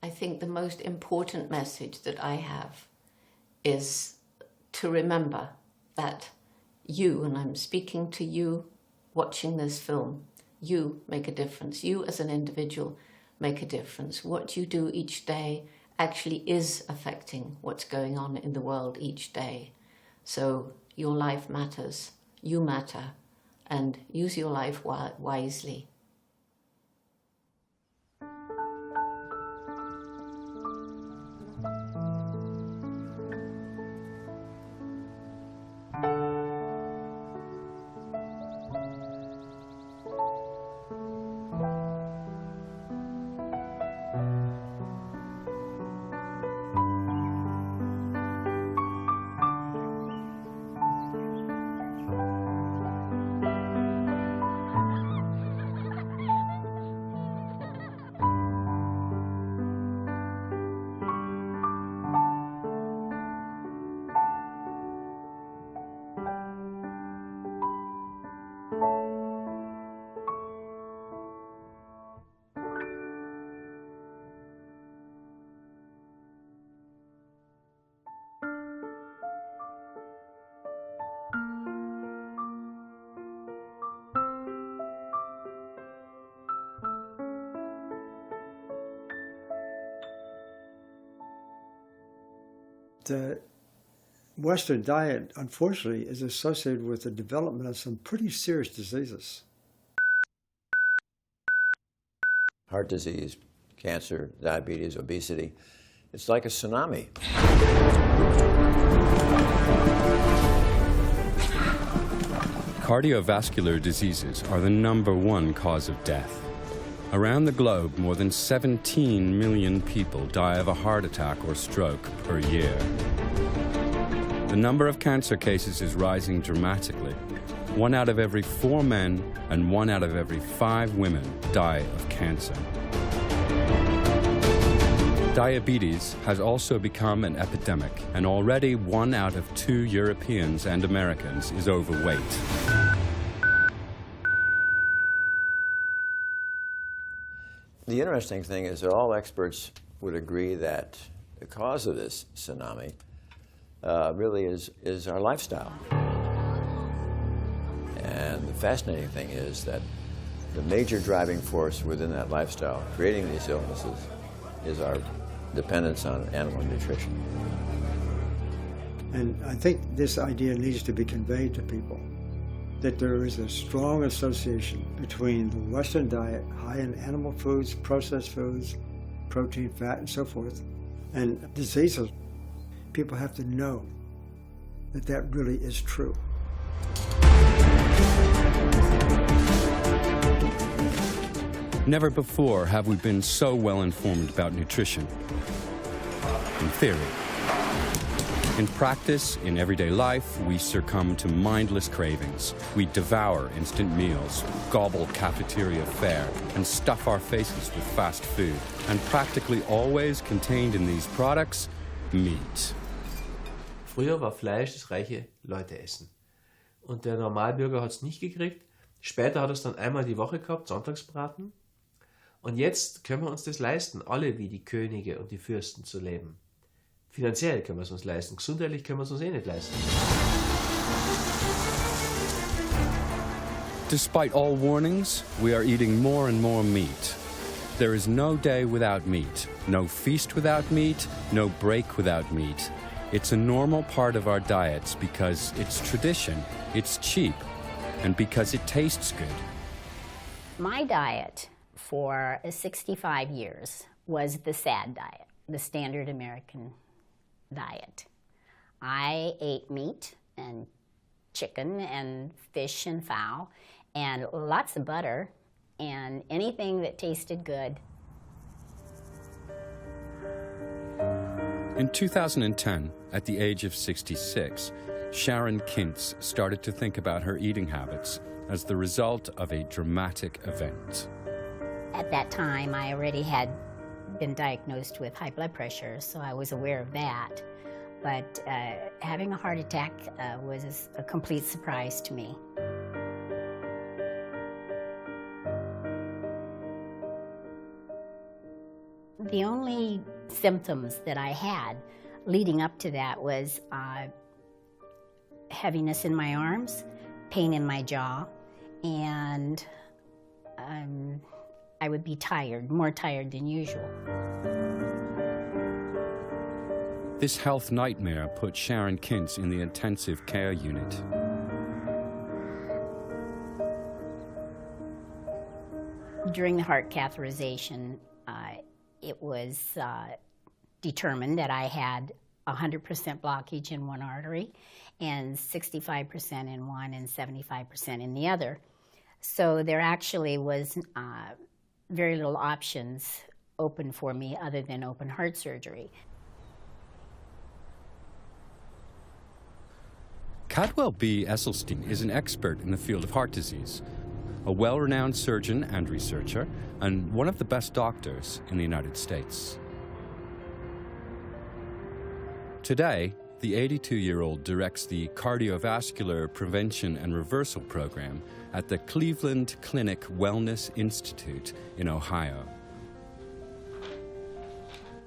I think the most important message that I have is to remember that you, and I'm speaking to you watching this film, you make a difference. You as an individual make a difference. What you do each day actually is affecting what's going on in the world each day. So your life matters, you matter, and use your life wisely. The Western diet, unfortunately, is associated with the development of some pretty serious diseases. Heart disease, cancer, diabetes, obesity. It's like a tsunami. Cardiovascular diseases are the #1 cause of death. Around the globe, more than 17 million people die of a heart attack or stroke per year. The number of cancer cases is rising dramatically. 1 out of every 4 men and 1 out of every 5 women die of cancer. Diabetes has also become an epidemic, and already 1 out of 2 Europeans and Americans is overweight. The interesting thing is that all experts would agree that the cause of this tsunami really is our lifestyle. And the fascinating thing is that the major driving force within that lifestyle, creating these illnesses, is our dependence on animal nutrition. And I think this idea needs to be conveyed to people, that there is a strong association between the Western diet, high in animal foods, processed foods, protein, fat, and so forth, and diseases. People have to know that that really is true. Never before have we been so well informed about nutrition. In theory. In practice, in everyday life, we succumb to mindless cravings. We devour instant meals, gobble cafeteria fare, and stuff our faces with fast food. And practically always contained in these products, meat. Früher war Fleisch das reiche Leute essen. Und der Normalbürger hat es nicht gekriegt. Später hat er es dann einmal die Woche gehabt, Sonntagsbraten. Und jetzt können wir uns das leisten, alle wie die Könige und die Fürsten zu leben. Finanziell können wir es uns leisten, gesundheitlich können wir es uns eh nicht leisten. Despite all warnings, we are eating more and more meat. There is no day without meat, no feast without meat, no break without meat. It's a normal part of our diets because it's tradition, it's cheap, and because it tastes good. My diet for 65 years was the SAD diet, the standard American diet. I ate meat and chicken and fish and fowl and lots of butter and anything that tasted good. In 2010, at the age of 66, Sharon Kintz started to think about her eating habits as the result of a dramatic event. At that time, I already had been diagnosed with high blood pressure, so I was aware of that. But having a heart attack was a complete surprise to me. The only symptoms that I had leading up to that was heaviness in my arms, pain in my jaw, and I would be tired, more tired than usual. This health nightmare put Sharon Kintz in the intensive care unit. During the heart catheterization, it was determined that I had 100% blockage in one artery and 65% in one and 75% in the other. So there actually was very little options open for me other than open heart surgery. Cadwell B. Esselstyn is an expert in the field of heart disease, a well-renowned surgeon and researcher, and one of the best doctors in the United States. Today, the 82-year-old directs the Cardiovascular Prevention and Reversal Program at the Cleveland Clinic Wellness Institute in Ohio.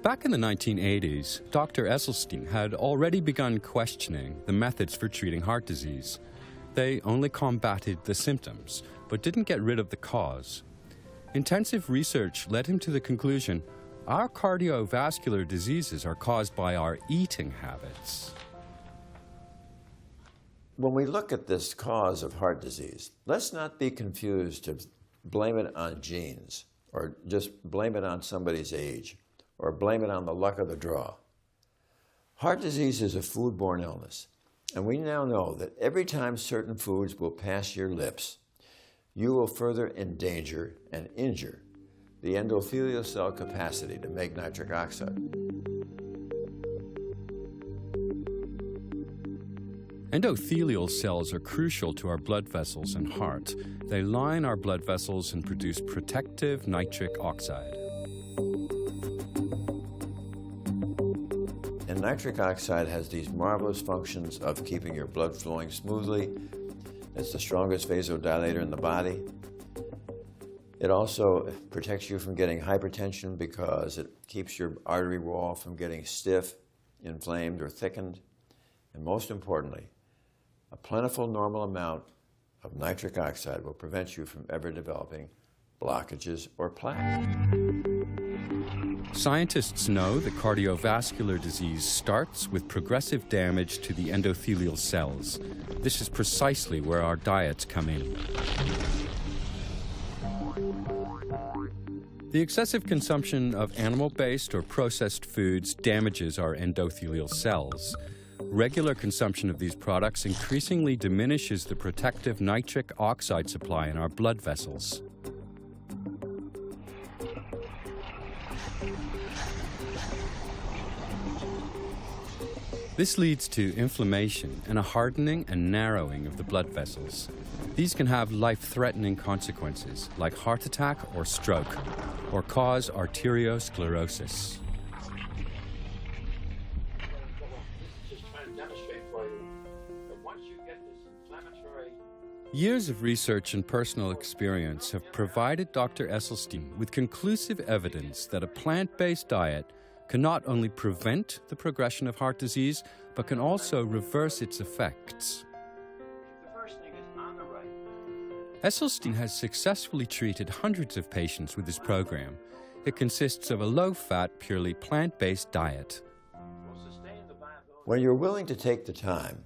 Back in the 1980s, Dr. Esselstyn had already begun questioning the methods for treating heart disease. They only combated the symptoms, but didn't get rid of the cause. Intensive research led him to the conclusion our cardiovascular diseases are caused by our eating habits. When we look at this cause of heart disease, let's not be confused to blame it on genes or just blame it on somebody's age or blame it on the luck of the draw. Heart disease is a foodborne illness, and we now know that every time certain foods will pass your lips, you will further endanger and injure the endothelial cell capacity to make nitric oxide. Endothelial cells are crucial to our blood vessels and heart. They line our blood vessels and produce protective nitric oxide. And nitric oxide has these marvelous functions of keeping your blood flowing smoothly. It's the strongest vasodilator in the body. It also protects you from getting hypertension because it keeps your artery wall from getting stiff, inflamed, or thickened. And most importantly, a plentiful normal amount of nitric oxide will prevent you from ever developing blockages or plaque. Scientists know that cardiovascular disease starts with progressive damage to the endothelial cells. This is precisely where our diets come in. The excessive consumption of animal-based or processed foods damages our endothelial cells. Regular consumption of these products increasingly diminishes the protective nitric oxide supply in our blood vessels. This leads to inflammation and a hardening and narrowing of the blood vessels. These can have life-threatening consequences, like heart attack or stroke, or cause arteriosclerosis. Years of research and personal experience have provided Dr. Esselstyn with conclusive evidence that a plant-based diet can not only prevent the progression of heart disease, but can also reverse its effects. Esselstyn has successfully treated hundreds of patients with this program. It consists of a low-fat, purely plant-based diet. When you're willing to take the time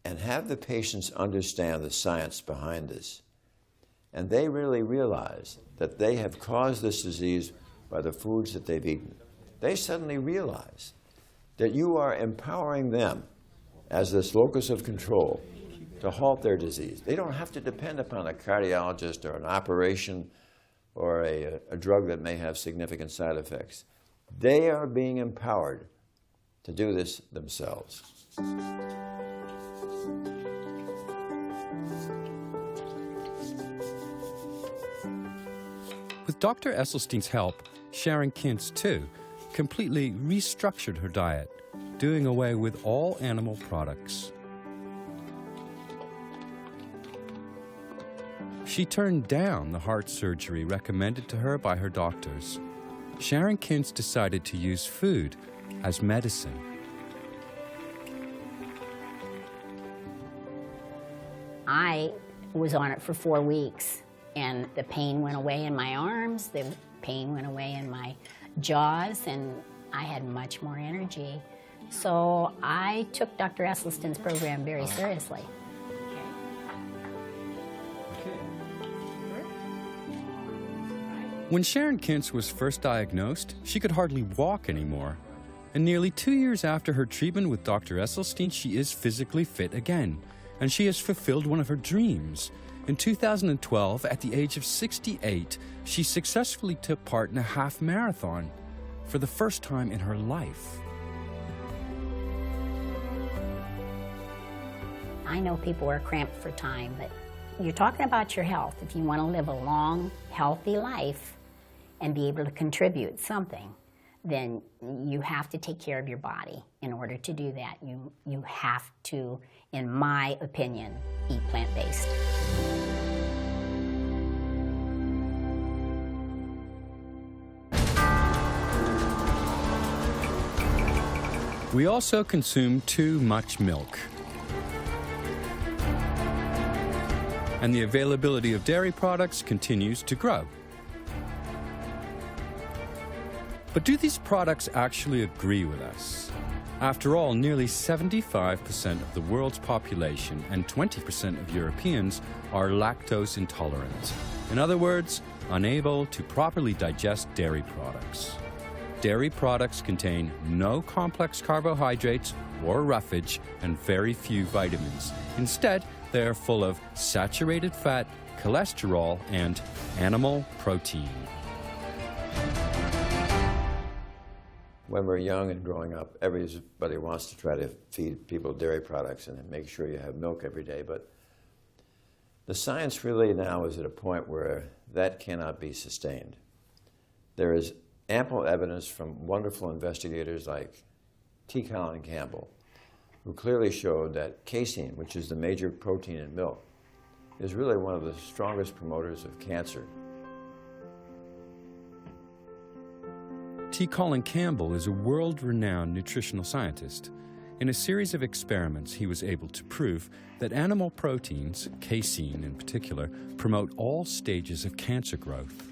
and have the patients understand the science behind this, and they really realize that they have caused this disease by the foods that they've eaten, they suddenly realize that you are empowering them as this locus of control to halt their disease. They don't have to depend upon a cardiologist or an operation or a drug that may have significant side effects. They are being empowered to do this themselves. With Dr. Esselstyn's help, Sharon Kintz, too, completely restructured her diet, doing away with all animal products. She turned down the heart surgery recommended to her by her doctors. Sharon Kintz decided to use food as medicine. I was on it for 4 weeks, and the pain went away in my arms, the pain went away in my jaws, and I had much more energy. So I took Dr. Esselstyn's program very seriously. When Sharon Kintz was first diagnosed, she could hardly walk anymore. And nearly 2 years after her treatment with Dr. Esselstyn, she is physically fit again. And she has fulfilled one of her dreams. In 2012, at the age of 68, she successfully took part in a half marathon for the first time in her life. I know people are cramped for time, but you're talking about your health. If you want to live a long, healthy life and be able to contribute something, then you have to take care of your body. In order to do that, you have to, in my opinion, eat plant-based. We also consume too much milk. And the availability of dairy products continues to grow. But do these products actually agree with us? After all, nearly 75% of the world's population and 20% of Europeans are lactose intolerant. In other words, unable to properly digest dairy products. Dairy products contain no complex carbohydrates or roughage and very few vitamins. Instead, they are full of saturated fat, cholesterol, and animal protein. When we're young and growing up, everybody wants to try to feed people dairy products and make sure you have milk every day, but the science really now is at a point where that cannot be sustained. There is ample evidence from wonderful investigators like T. Colin Campbell, who clearly showed that casein, which is the major protein in milk, is really one of the strongest promoters of cancer. T. Colin Campbell is a world-renowned nutritional scientist. In a series of experiments, he was able to prove that animal proteins, casein in particular, promote all stages of cancer growth.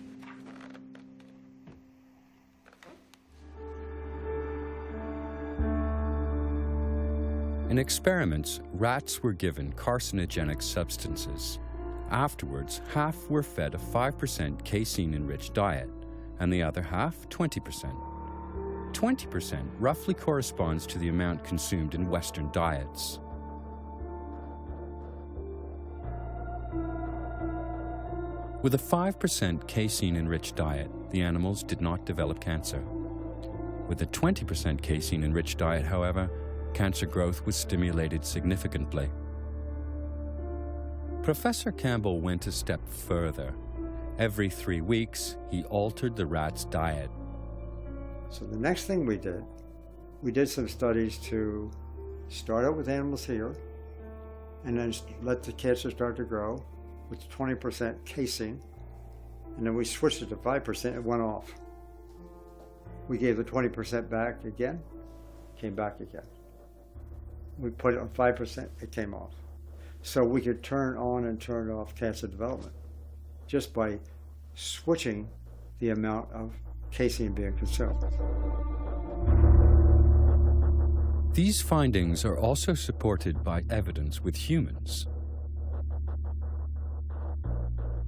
In experiments, rats were given carcinogenic substances. Afterwards, half were fed a 5% casein-enriched diet, and the other half 20%. 20% roughly corresponds to the amount consumed in Western diets. With a 5% casein-enriched diet, the animals did not develop cancer. With a 20% casein-enriched diet, however, cancer growth was stimulated significantly. Professor Campbell went a step further. Every 3 weeks, he altered the rat's diet. So the next thing we did some studies to start out with animals here, and then let the cancer start to grow with 20% casein, and then we switched it to 5%, it went off. We gave the 20% back again, came back again. We put it on 5%, it came off. So we could turn on and turn off cancer development just by switching the amount of casein being consumed. These findings are also supported by evidence with humans.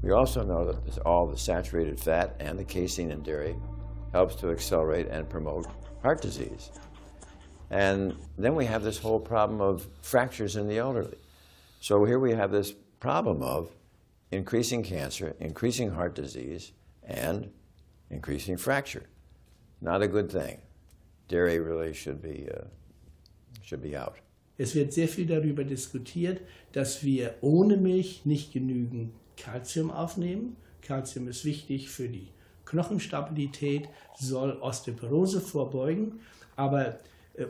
We also know that all the saturated fat and the casein in dairy helps to accelerate and promote heart disease. And then we have this whole problem of fractures in the elderly. So here we have this problem of increasing cancer, increasing heart disease, and increasing fracture. Not a good thing. Dairy really should be out. Es wird sehr viel darüber diskutiert, dass wir ohne Milch nicht genügend Calcium aufnehmen. Calcium ist wichtig für die Knochenstabilität, soll Osteoporose vorbeugen, aber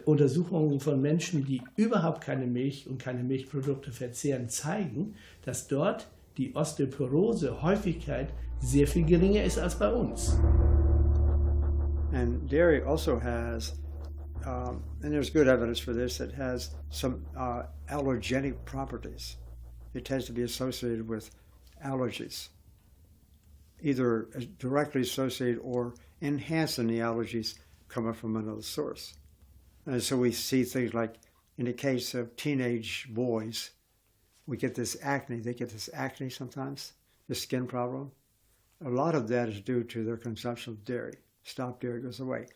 Untersuchungen von Menschen, die überhaupt keine Milch und keine Milchprodukte verzehren, zeigen, dass dort die Osteoporose-Häufigkeit sehr viel geringer ist als bei uns. And dairy also has, and there's good evidence for this, it has some allergenic properties. It tends to be associated with allergies, either directly associated or enhancing the allergies coming from another source. And so we see things like, in the case of teenage boys, we get this acne. They get this acne sometimes, the skin problem. A lot of that is due to their consumption of dairy. Stop dairy, goes away.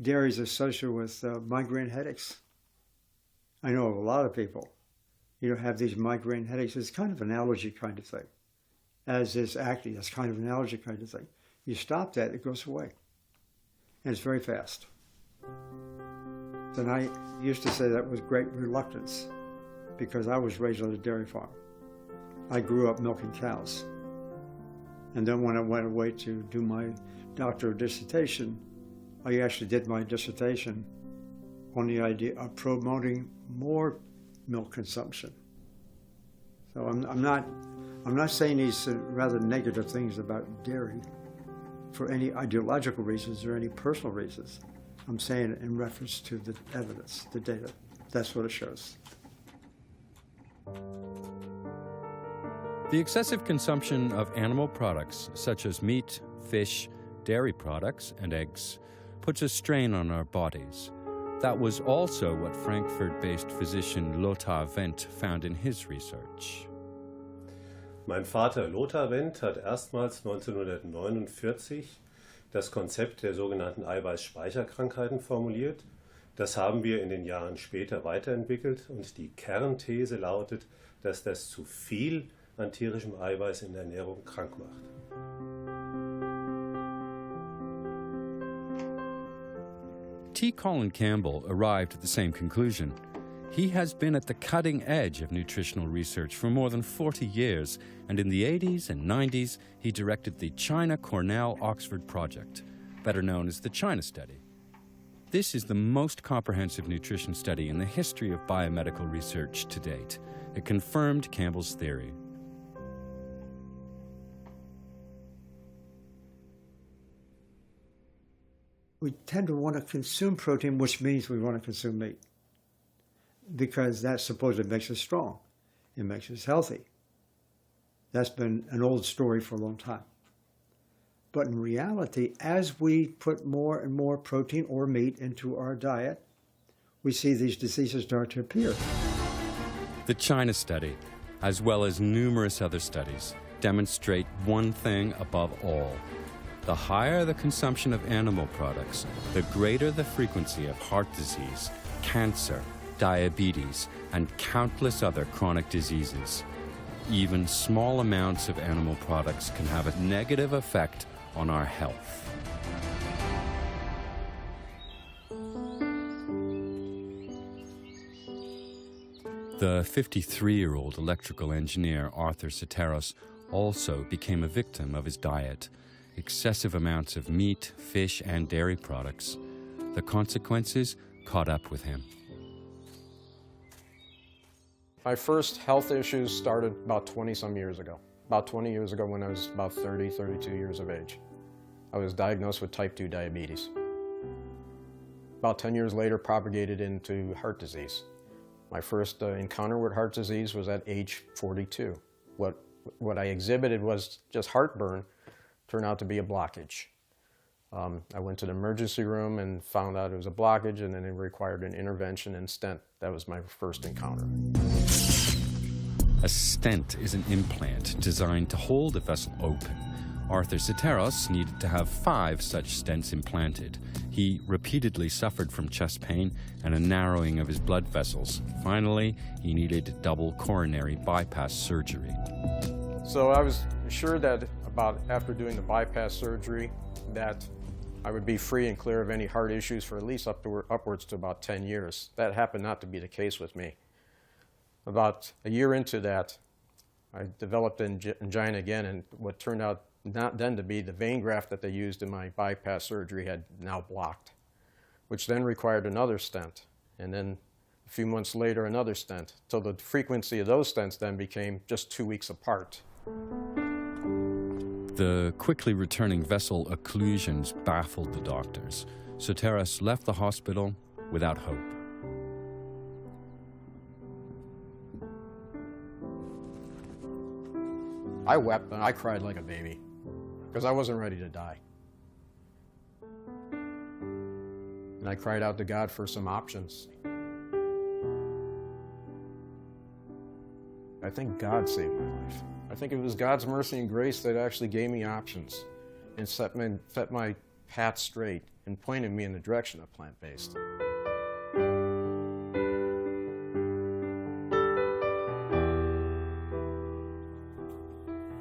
Dairy is associated with migraine headaches. I know of a lot of people, have these migraine headaches. It's kind of an allergy kind of thing, as is acne. That's kind of an allergy kind of thing. You stop that, it goes away. And it's very fast. And I used to say that with great reluctance because I was raised on a dairy farm. I grew up milking cows. And then when I went away to do my doctoral dissertation, I actually did my dissertation on the idea of promoting more milk consumption. So I'm not saying these rather negative things about dairy for any ideological reasons or any personal reasons. I'm saying it in reference to the evidence, the data. That's what it shows. The excessive consumption of animal products, such as meat, fish, dairy products, and eggs, puts a strain on our bodies. That was also what Frankfurt-based physician Lothar Wendt found in his research. Mein Vater Lothar Wendt hat erstmals 1949 das Konzept der sogenannten Eiweißspeicherkrankheiten formuliert. Das haben wir in den Jahren später weiterentwickelt und die Kernthese lautet, dass das zu viel an tierischem Eiweiß in der Ernährung krank macht. T. Colin Campbell arrived at the same conclusion. He has been at the cutting edge of nutritional research for more than 40 years, and in the 80s and 90s, he directed the China-Cornell-Oxford project, better known as the China Study. This is the most comprehensive nutrition study in the history of biomedical research to date. It confirmed Campbell's theory. We tend to want to consume protein, which means we want to consume meat, because that supposedly makes us strong. It makes us healthy. That's been an old story for a long time. But in reality, as we put more and more protein or meat into our diet, we see these diseases start to appear. The China Study, as well as numerous other studies, demonstrate one thing above all. The higher the consumption of animal products, the greater the frequency of heart disease, cancer, diabetes, and countless other chronic diseases. Even small amounts of animal products can have a negative effect on our health. The 53-year-old electrical engineer Arthur Soteros also became a victim of his diet. Excessive amounts of meat, fish, and dairy products. The consequences caught up with him. My first health issues started about 20-some years ago. About 20 years ago when I was about 30, 32 years of age. I was diagnosed with type 2 diabetes. About 10 years later, propagated into heart disease. My first encounter with heart disease was at age 42. What I exhibited was just heartburn, turned out to be a blockage. I went to the emergency room and found out it was a blockage, and then it required an intervention and stent. That was my first encounter. A stent is an implant designed to hold a vessel open. Arthur Soteros needed to have 5 such stents implanted. He repeatedly suffered from chest pain and a narrowing of his blood vessels. Finally, he needed double coronary bypass surgery. So I was sure that after doing the bypass surgery that I would be free and clear of any heart issues for at least upwards to about 10 years. That happened not to be the case with me. About a year into that, I developed angina again, and what turned out not then to be the vein graft that they used in my bypass surgery had now blocked, which then required another stent, and then a few months later another stent, till the frequency of those stents then became just 2 weeks apart. The quickly returning vessel occlusions baffled the doctors. Soteris left the hospital without hope. I wept and I cried like a baby because I wasn't ready to die. And I cried out to God for some options. I think God saved my life. I think it was God's mercy and grace that actually gave me options and set my path straight and pointed me in the direction of plant-based.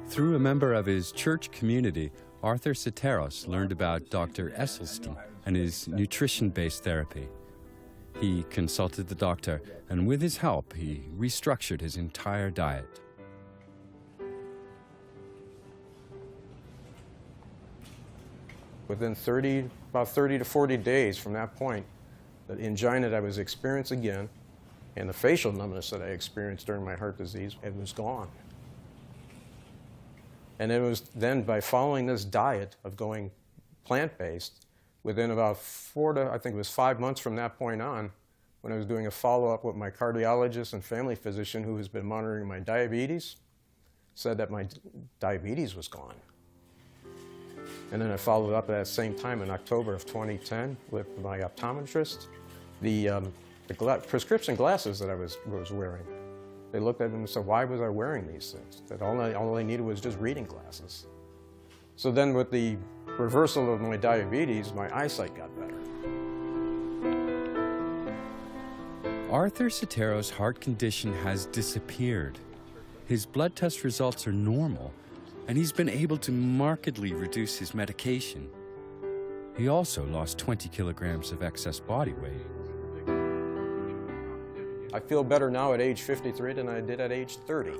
Through a member of his church community, Arthur Soteris learned about Dr. Esselstyn and his nutrition-based therapy. He consulted the doctor, and with his help, he restructured his entire diet. Within about 30 to 40 days from that point, the angina that I was experiencing again and the facial numbness that I experienced during my heart disease, it was gone. And it was then by following this diet of going plant-based, within about 5 months from that point on, when I was doing a follow-up with my cardiologist and family physician who has been monitoring my diabetes, said that my diabetes was gone. And then I followed up at that same time in October of 2010 with my optometrist. The prescription glasses that I was wearing, they looked at them and said, why was I wearing these things? That all I needed was just reading glasses. So then with the reversal of my diabetes, my eyesight got better. Arthur Soteris' heart condition has disappeared. His blood test results are normal, and he's been able to markedly reduce his medication. He also lost 20 kilograms of excess body weight. I feel better now at age 53 than I did at age 30.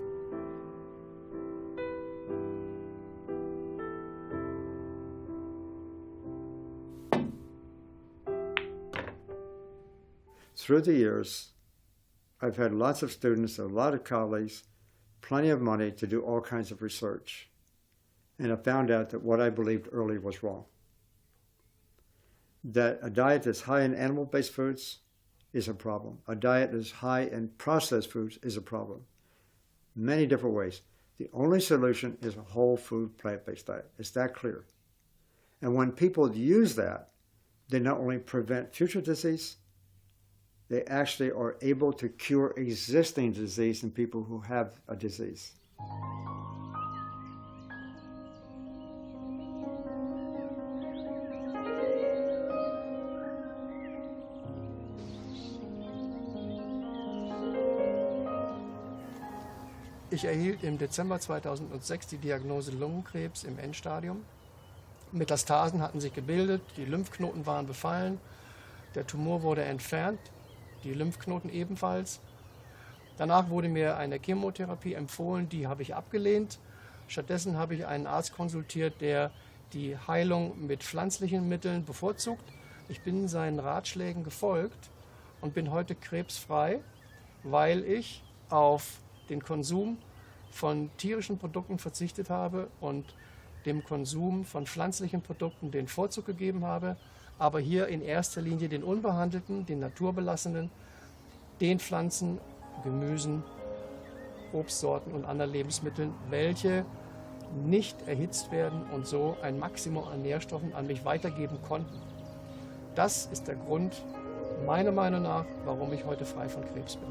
Through the years, I've had lots of students, a lot of colleagues, plenty of money to do all kinds of research. And I found out that what I believed early was wrong. That a diet that's high in animal-based foods is a problem. A diet that's high in processed foods is a problem. Many different ways. The only solution is a whole food plant-based diet. It's that clear. And when people use that, they not only prevent future disease, they actually are able to cure existing disease in people who have a disease. Ich erhielt im Dezember 2006 die Diagnose Lungenkrebs im Endstadium. Metastasen hatten sich gebildet, die Lymphknoten waren befallen, der Tumor wurde entfernt, die Lymphknoten ebenfalls. Danach wurde mir eine Chemotherapie empfohlen, die habe ich abgelehnt. Stattdessen habe ich einen Arzt konsultiert, der die Heilung mit pflanzlichen Mitteln bevorzugt. Ich bin seinen Ratschlägen gefolgt und bin heute krebsfrei, weil ich auf den Konsum von tierischen Produkten verzichtet habe und dem Konsum von pflanzlichen Produkten den Vorzug gegeben habe, aber hier in erster Linie den unbehandelten, den naturbelassenen, den Pflanzen, Gemüsen, Obstsorten und anderen Lebensmitteln, welche nicht erhitzt werden und so ein Maximum an Nährstoffen an mich weitergeben konnten. Das ist der Grund, meiner Meinung nach, warum ich heute frei von Krebs bin.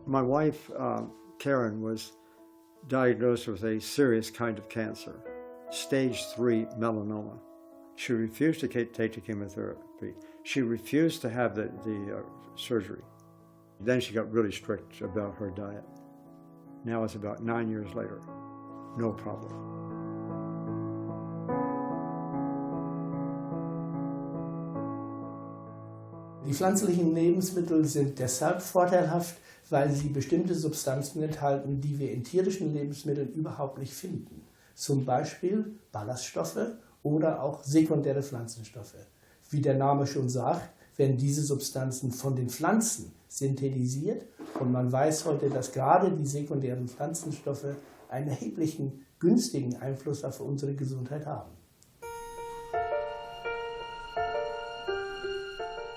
My wife, Karen, was diagnosed with a serious kind of cancer, stage 3 melanoma. She refused to take the chemotherapy. She refused to have the surgery. Then she got really strict about her diet. Now it's about 9 years later. No problem. Die pflanzlichen Lebensmittel sind deshalb vorteilhaft, weil sie bestimmte Substanzen enthalten, die wir in tierischen Lebensmitteln überhaupt nicht finden. Zum Beispiel Ballaststoffe oder auch sekundäre Pflanzenstoffe. Wie der Name schon sagt, werden diese Substanzen von den Pflanzen synthetisiert. Und man weiß heute, dass gerade die sekundären Pflanzenstoffe einen erheblichen günstigen Einfluss auf unsere Gesundheit haben.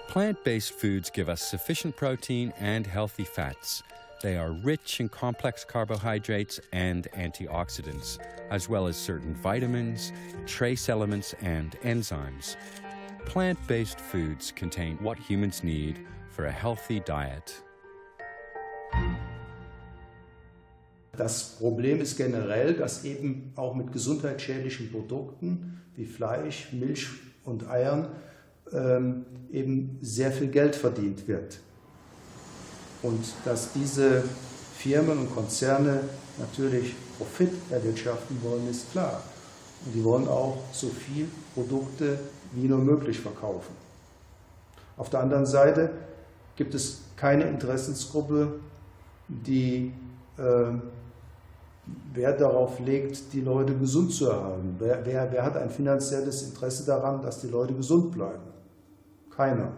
Plant-based foods give us sufficient protein and healthy fats. They are rich in complex carbohydrates and antioxidants, as well as certain vitamins, trace elements, and enzymes. Plant-based foods contain what humans need for a healthy diet. Das Problem ist generell, dass eben auch mit gesundheitsschädlichen Produkten wie Fleisch, Milch und Eiern eben sehr viel Geld verdient wird. Und dass diese Firmen und Konzerne natürlich Profit erwirtschaften wollen, ist klar. Und die wollen auch so viel Produkte wie nur möglich verkaufen. Auf der anderen Seite gibt es keine Interessensgruppe, die Wert darauf legt, die Leute gesund zu erhalten. Wer hat ein finanzielles Interesse daran, dass die Leute gesund bleiben? Keiner.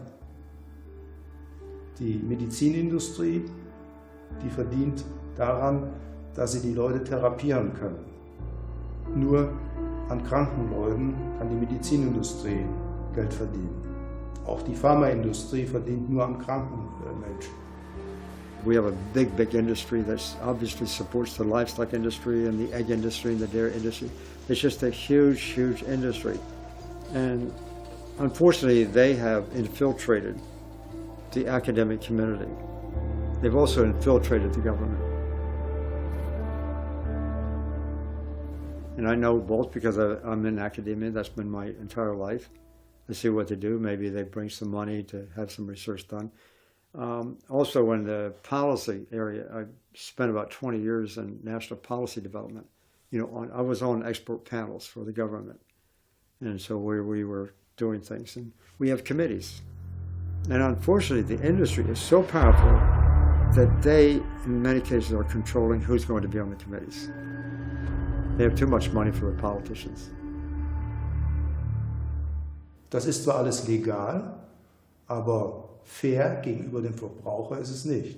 Die Medizinindustrie, die verdient daran, dass sie die Leute therapieren können. Nur an kranken Leuten kann die Medizinindustrie Geld verdienen. Auch die Pharmaindustrie verdient nur an kranken Menschen. We have a big industry that obviously supports the livestock industry and the egg industry and the dairy industry. It's just a huge industry. And unfortunately, they have infiltrated the academic community. They've also infiltrated the government. And I know both because I'm in academia. That's been my entire life. I see what they do. Maybe they bring some money to have some research done. Also in the policy area, I spent about 20 years in national policy development. I was on expert panels for the government. And so we were doing things. And we have committees. And unfortunately, the industry is so powerful that they, in many cases, are controlling who's going to be on the committees. They have too much money for the politicians. Das ist zwar alles legal, aber fair gegenüber dem Verbraucher ist es nicht.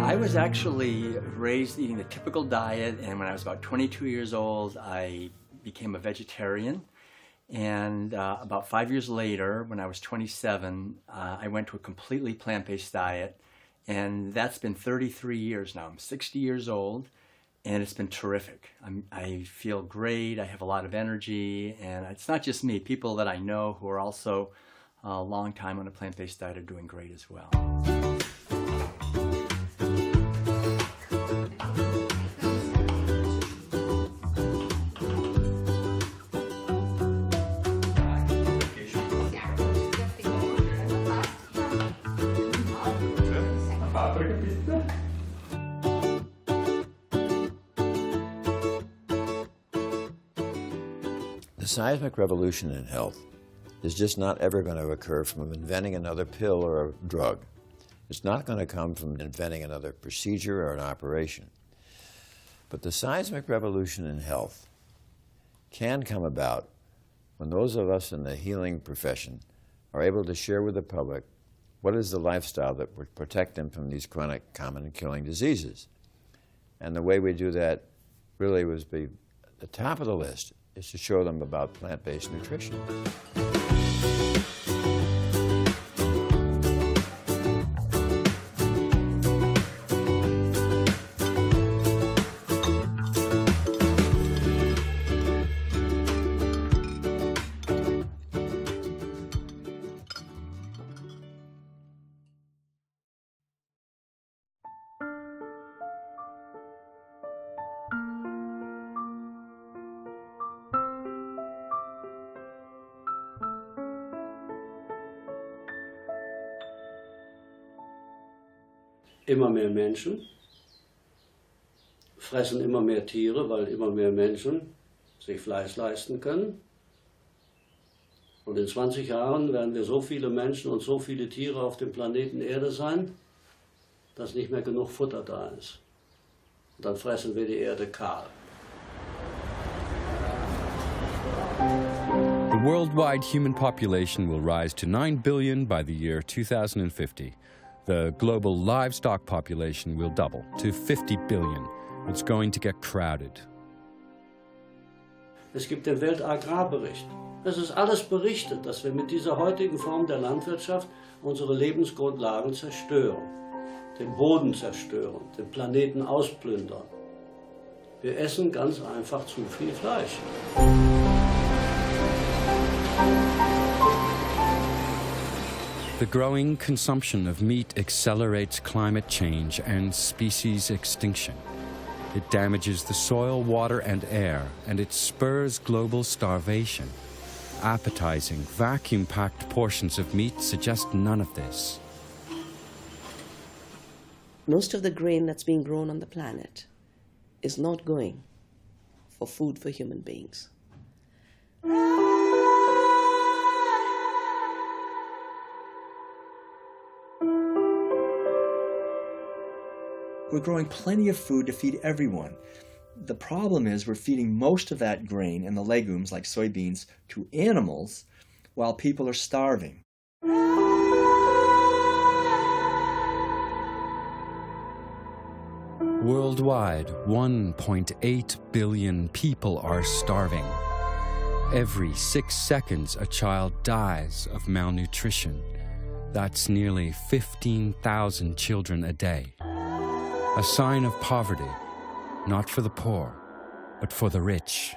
I was actually raised eating the typical diet, and when I was about 22 years old, I became a vegetarian. And about 5 years later, when I was 27, I went to a completely plant-based diet, and that's been 33 years now. I'm 60 years old, and it's been terrific. I feel great, I have a lot of energy, and it's not just me. People that I know who are also a long time on a plant-based diet are doing great as well. The seismic revolution in health is just not ever going to occur from inventing another pill or a drug. It's not going to come from inventing another procedure or an operation. But the seismic revolution in health can come about when those of us in the healing profession are able to share with the public what is the lifestyle that would protect them from these chronic, common, and killing diseases. And the way we do that really was be at the top of the list is to show them about plant-based nutrition. Immer mehr Menschen fressen immer mehr Tiere, weil immer mehr Menschen sich Fleisch leisten können. Und in 20 Jahren werden wir so viele Menschen und so viele Tiere auf dem Planeten Erde sein, dass nicht mehr genug Futter da ist. Und dann fressen wir die Erde kahl. The worldwide human population will rise to 9 billion by the year 2050. The global livestock population will double to 50 billion. It's going to get crowded. Es gibt den Weltagrarbericht. Es ist alles berichtet, dass wir mit dieser heutigen Form der Landwirtschaft unsere Lebensgrundlagen zerstören, den Boden zerstören, den Planeten ausplündern. Wir essen ganz einfach zu viel Fleisch. The growing consumption of meat accelerates climate change and species extinction. It damages the soil, water, and air, and it spurs global starvation. Appetizing, vacuum-packed portions of meat suggest none of this. Most of the grain that's being grown on the planet is not going for food for human beings. We're growing plenty of food to feed everyone. The problem is we're feeding most of that grain and the legumes, like soybeans, to animals while people are starving. Worldwide, 1.8 billion people are starving. Every 6 seconds, a child dies of malnutrition. That's nearly 15,000 children a day. A sign of poverty, not for the poor, but for the rich.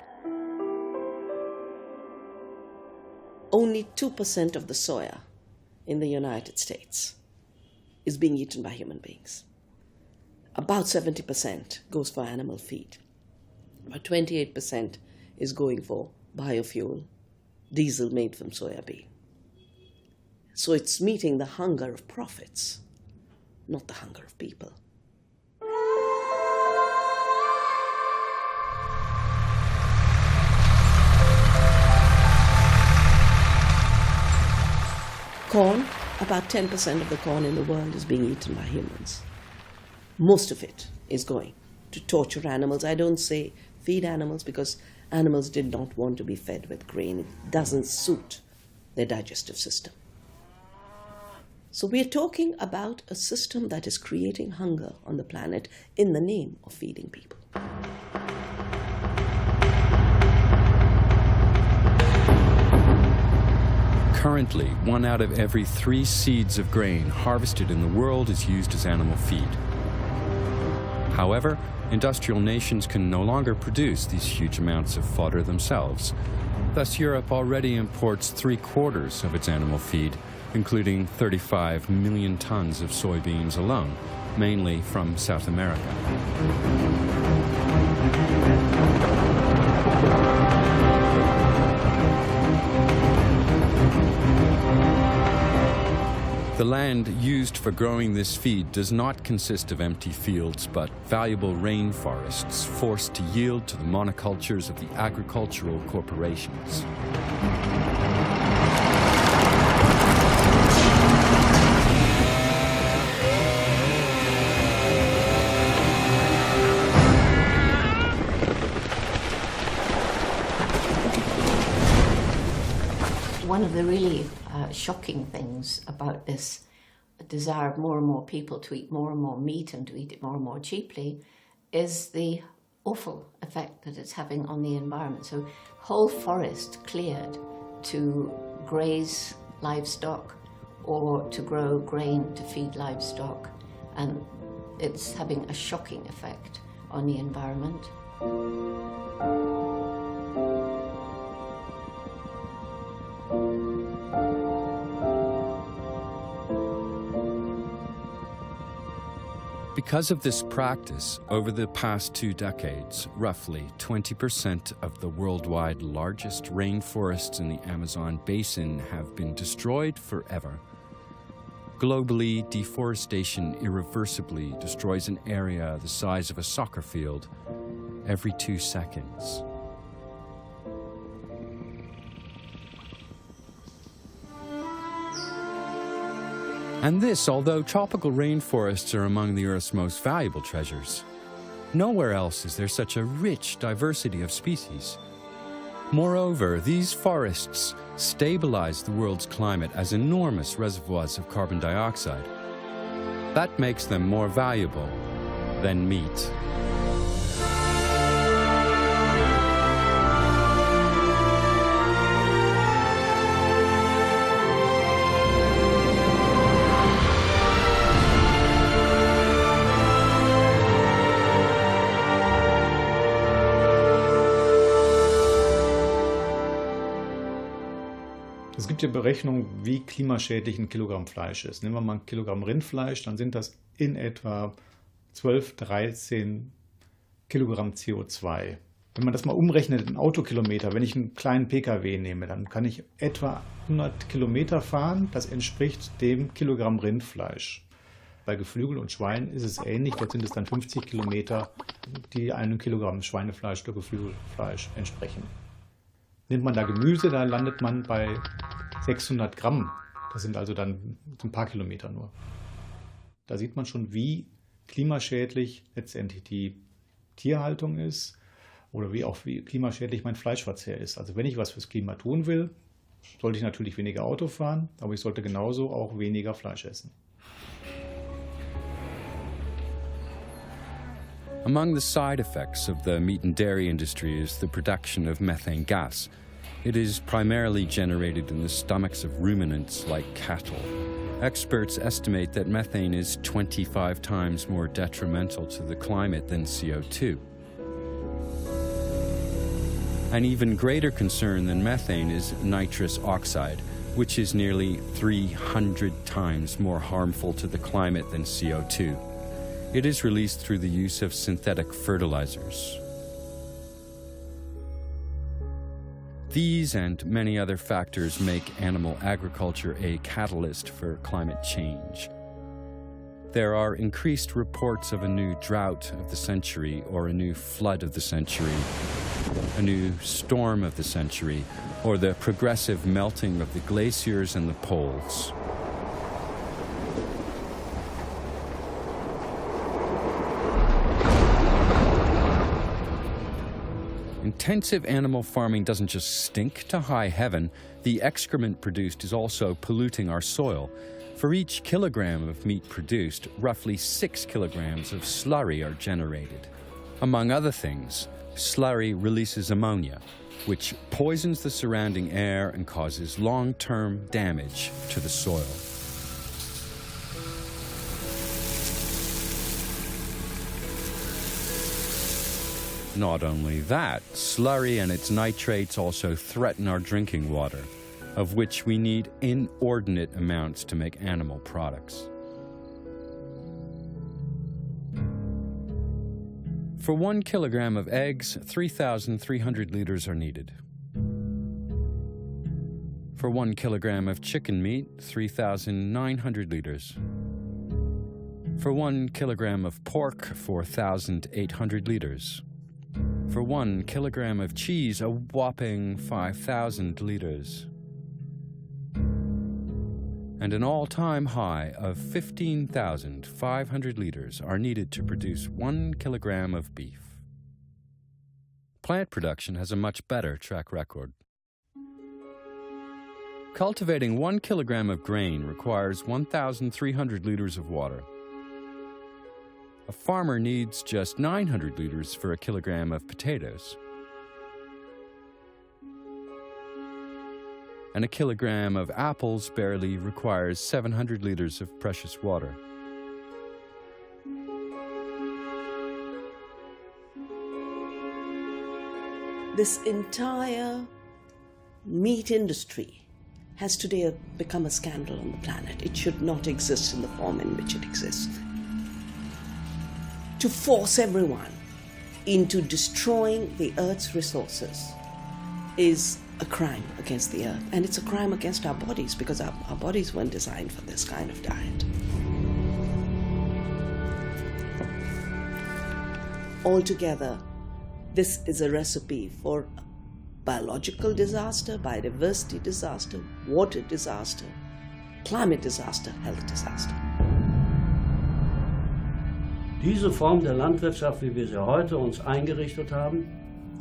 Only 2% of the soya in the United States is being eaten by human beings. About 70% goes for animal feed. About 28% is going for biofuel, diesel made from soya bean. So it's meeting the hunger of profits, not the hunger of people. Corn, about 10% of the corn in the world is being eaten by humans. Most of it is going to torture animals. I don't say feed animals because animals did not want to be fed with grain. It doesn't suit their digestive system. So we're talking about a system that is creating hunger on the planet in the name of feeding people. Currently, 1 out of every 3 seeds of grain harvested in the world is used as animal feed. However, industrial nations can no longer produce these huge amounts of fodder themselves. Thus, Europe already imports 3/4 of its animal feed, including 35 million tons of soybeans alone, mainly from South America. The land used for growing this feed does not consist of empty fields, but valuable rainforests forced to yield to the monocultures of the agricultural corporations. One of the really shocking things about this desire of more and more people to eat more and more meat and to eat it more and more cheaply is the awful effect that it's having on the environment. So whole forest cleared to graze livestock or to grow grain to feed livestock, and it's having a shocking effect on the environment. Because of this practice, over the past 2 decades, roughly 20% of the worldwide largest rainforests in the Amazon basin have been destroyed forever. Globally, deforestation irreversibly destroys an area the size of a soccer field every 2 seconds. And this, although tropical rainforests are among the Earth's most valuable treasures. Nowhere else is there such a rich diversity of species. Moreover, these forests stabilize the world's climate as enormous reservoirs of carbon dioxide. That makes them more valuable than meat. Es gibt ja Berechnungen, wie klimaschädlich ein Kilogramm Fleisch ist. Nehmen wir mal ein Kilogramm Rindfleisch, dann sind das in etwa 12, 13 Kilogramm CO2. Wenn man das mal umrechnet in Autokilometer, wenn ich einen kleinen Pkw nehme, dann kann ich etwa 100 Kilometer fahren. Das entspricht dem Kilogramm Rindfleisch. Bei Geflügel und Schwein ist es ähnlich. Dort sind es dann 50 Kilometer, die einem Kilogramm Schweinefleisch oder Geflügelfleisch entsprechen. Nimmt man da Gemüse, da landet man bei 600 Gramm. Das sind also dann ein paar Kilometer nur. Da sieht man schon, wie klimaschädlich letztendlich die Tierhaltung ist oder wie klimaschädlich mein Fleischverzehr ist. Also wenn ich was fürs Klima tun will, sollte ich natürlich weniger Auto fahren, aber ich sollte genauso auch weniger Fleisch essen. Among the side effects of the meat and dairy industry is the production of methane gas. It is primarily generated in the stomachs of ruminants like cattle. Experts estimate that methane is 25 times more detrimental to the climate than CO2. An even greater concern than methane is nitrous oxide, which is nearly 300 times more harmful to the climate than CO2. It is released through the use of synthetic fertilizers. These and many other factors make animal agriculture a catalyst for climate change. There are increased reports of a new drought of the century or a new flood of the century, a new storm of the century, or the progressive melting of the glaciers and the poles. Intensive animal farming doesn't just stink to high heaven, the excrement produced is also polluting our soil. For each kilogram of meat produced, roughly 6 kilograms of slurry are generated. Among other things, slurry releases ammonia, which poisons the surrounding air and causes long-term damage to the soil. Not only that, slurry and its nitrates also threaten our drinking water, of which we need inordinate amounts to make animal products. For 1 kilogram of eggs, 3,300 liters are needed. For 1 kilogram of chicken meat, 3,900 liters. For 1 kilogram of pork, 4,800 liters. For 1 kilogram of cheese, a whopping 5,000 liters. And an all-time high of 15,500 liters are needed to produce 1 kilogram of beef. Plant production has a much better track record. Cultivating 1 kilogram of grain requires 1,300 liters of water. A farmer needs just 900 liters for a kilogram of potatoes. And a kilogram of apples barely requires 700 liters of precious water. This entire meat industry has today become a scandal on the planet. It should not exist in the form in which it exists. To force everyone into destroying the Earth's resources is a crime against the Earth. And it's a crime against our bodies, because our bodies weren't designed for this kind of diet. Altogether, this is a recipe for biological disaster, biodiversity disaster, water disaster, climate disaster, health disaster. Diese Form der Landwirtschaft, wie wir sie heute uns eingerichtet haben,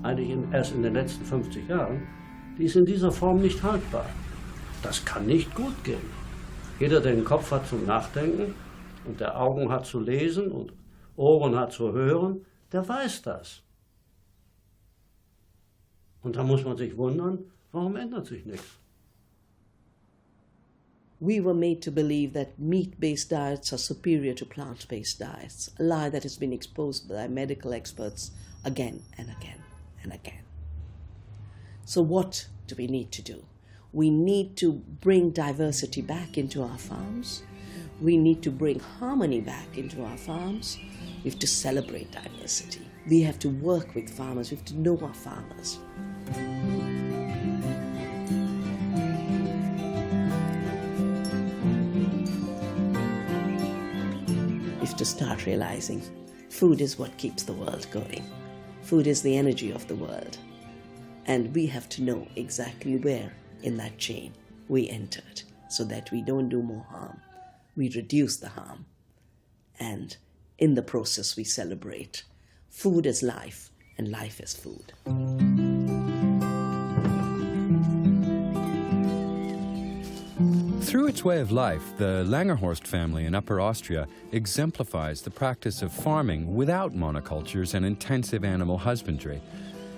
eigentlich erst in den letzten 50 Jahren, die ist in dieser Form nicht haltbar. Das kann nicht gut gehen. Jeder, der den Kopf hat zum Nachdenken und der Augen hat zu lesen und Ohren hat zu hören, der weiß das. Und da muss man sich wundern, warum ändert sich nichts? We were made to believe that meat-based diets are superior to plant-based diets, a lie that has been exposed by medical experts again and again and again. So what do we need to do? We need to bring diversity back into our farms. We need to bring harmony back into our farms. We have to celebrate diversity. We have to work with farmers. We have to know our farmers. We have to start realizing food is what keeps the world going. Food is the energy of the world. And we have to know exactly where in that chain we entered so that we don't do more harm. We reduce the harm. And in the process we celebrate. Food is life and life is food. Through its way of life, the Langerhorst family in Upper Austria exemplifies the practice of farming without monocultures and intensive animal husbandry.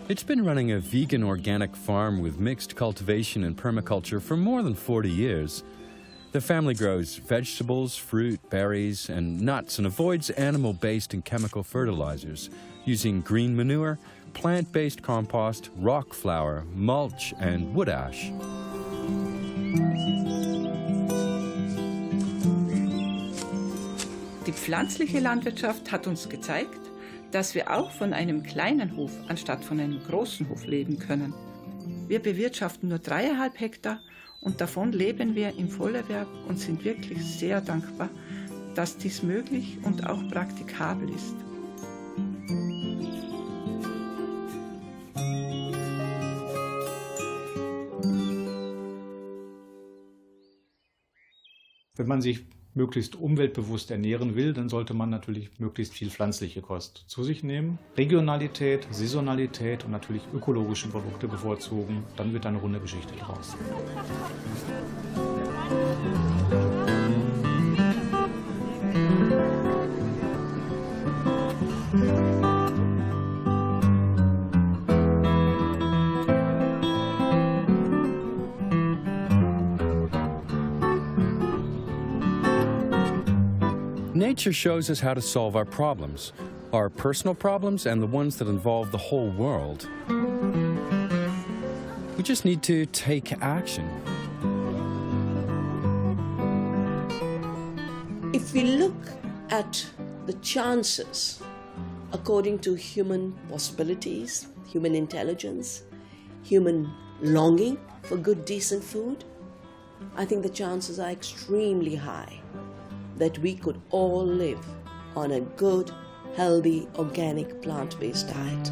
It's been running a vegan organic farm with mixed cultivation and permaculture for more than 40 years. The family grows vegetables, fruit, berries, and nuts and avoids animal-based and chemical fertilizers, using green manure, plant-based compost, rock flour, mulch, and wood ash. Die pflanzliche Landwirtschaft hat uns gezeigt, dass wir auch von einem kleinen Hof anstatt von einem großen Hof leben können. Wir bewirtschaften nur 3,5 Hektar und davon leben wir im Vollerwerb und sind wirklich sehr dankbar, dass dies möglich und auch praktikabel ist. Wenn man sich möglichst umweltbewusst ernähren will, dann sollte man natürlich möglichst viel pflanzliche Kost zu sich nehmen. Regionalität, Saisonalität und natürlich ökologische Produkte bevorzugen. Dann wird eine runde Geschichte draus. Nature shows us how to solve our problems, our personal problems and the ones that involve the whole world. We just need to take action. If we look at the chances according to human possibilities, human intelligence, human longing for good, decent food, I think the chances are extremely high that we could all live on a good, healthy, organic, plant-based diet.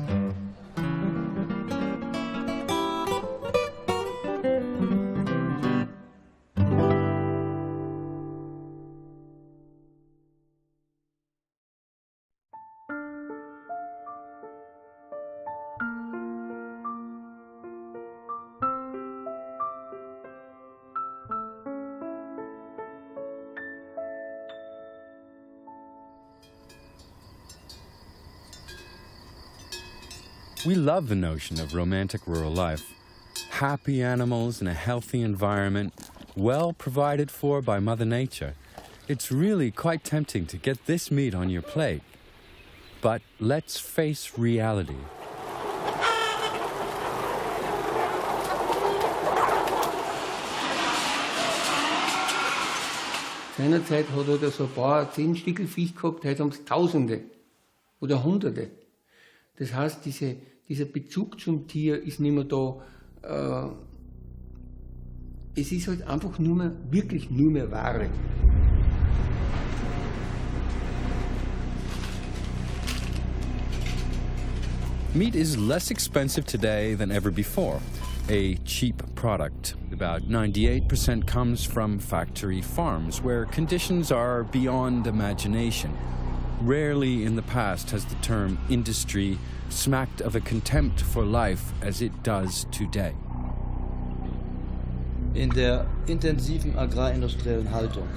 We love the notion of romantic rural life. Happy animals in a healthy environment, well provided for by Mother Nature. It's really quite tempting to get this meat on your plate. But let's face reality. Seinerzeit hat er so ein paar 10 Stückel Viech gehabt, heute haben es Tausende oder Hunderte. Das heißt, dieser Bezug zum Tier ist nicht mehr da. Es ist halt einfach wirklich nur mehr Ware. Meat is less expensive today than ever before. A cheap product. about 98% comes from factory farms, where conditions are beyond imagination. Rarely in the past has the term industry smacked of a contempt for life as it does today. In der intensiven agrarindustriellen Haltung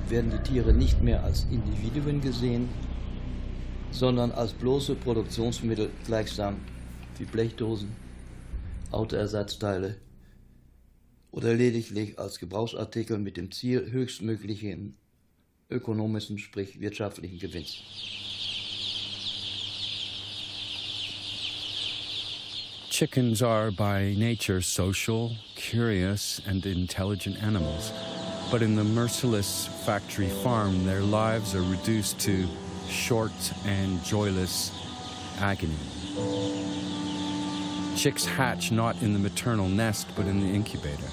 werden die Tiere nicht mehr als Individuen gesehen, sondern als bloße Produktionsmittel gleichsam wie Blechdosen, Autoersatzteile oder lediglich als Gebrauchsartikel mit dem Ziel höchstmöglichen ökonomischen, sprich wirtschaftlichen Gewinns. Chickens are by nature social, curious, and intelligent animals. But in the merciless factory farm, their lives are reduced to short and joyless agony. Chicks hatch not in the maternal nest, but in the incubator.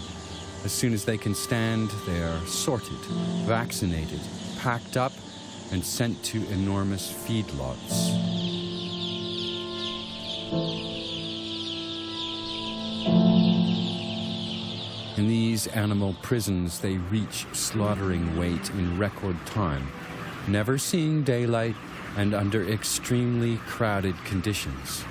As soon as they can stand, they are sorted, vaccinated, packed up, and sent to enormous feedlots. In these animal prisons, they reach slaughtering weight in record time, never seeing daylight and under extremely crowded conditions.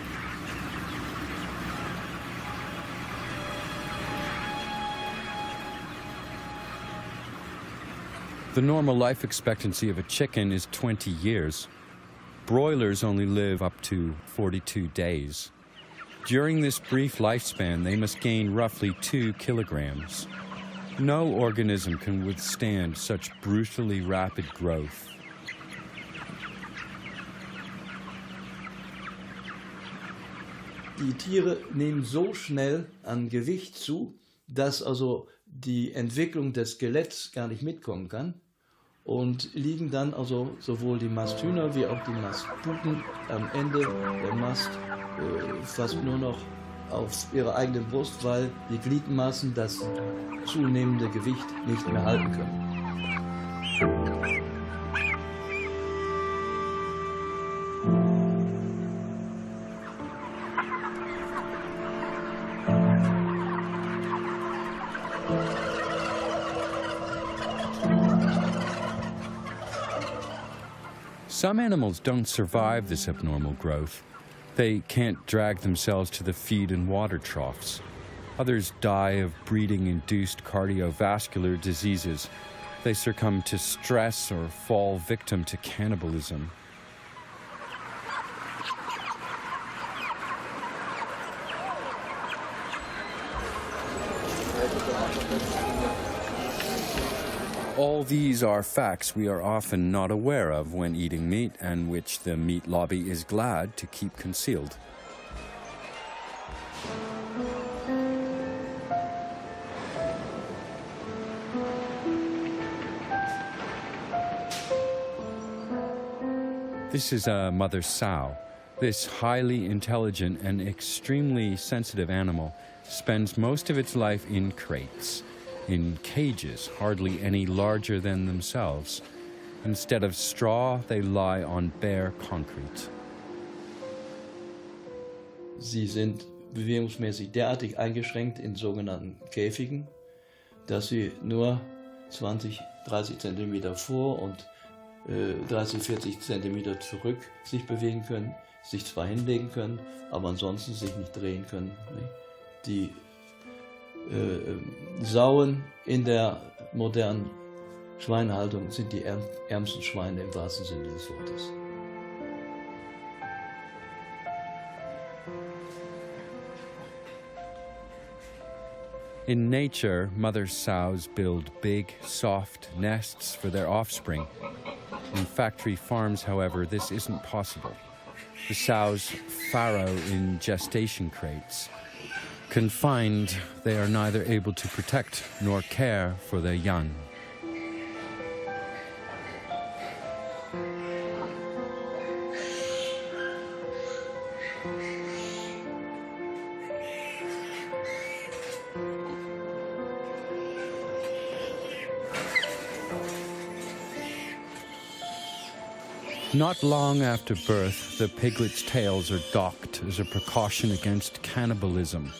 The normal life expectancy of a chicken is 20 years. Broilers only live up to 42 days. During this brief lifespan, they must gain roughly 2 kilograms. No organism can withstand such brutally rapid growth. Die Tiere nehmen so schnell an Gewicht zu, dass also die Entwicklung des Skeletts gar nicht mitkommen kann und liegen dann also sowohl die Masthühner wie auch die Mastputen am Ende der Mast fast nur noch auf ihrer eigenen Brust, weil die Gliedmaßen das zunehmende Gewicht nicht mehr halten können. Some animals don't survive this abnormal growth. They can't drag themselves to the feed and water troughs. Others die of breeding-induced cardiovascular diseases. They succumb to stress or fall victim to cannibalism. All these are facts we are often not aware of when eating meat, and which the meat lobby is glad to keep concealed. This is a mother sow. This highly intelligent and extremely sensitive animal spends most of its life in crates, in cages hardly any larger than themselves. Instead of straw, they lie on bare concrete. Sie sind bewegungsmäßig derartig eingeschränkt in sogenannten Käfigen, dass sie nur 20, 30 Zentimeter vor und 30, 40 Zentimeter zurück sich bewegen können, sich zwar hinlegen können, aber ansonsten sich nicht drehen können. Die Sauen in der modernen Schweinehaltung sind die ärmsten Schweine im wahrsten Sinne des Wortes. In nature, mother sows build big, soft nests for their offspring. In factory farms, however, this isn't possible. The sows farrow in gestation crates. Confined, they are neither able to protect nor care for their young. Not long after birth, the piglets' tails are docked as a precaution against cannibalism.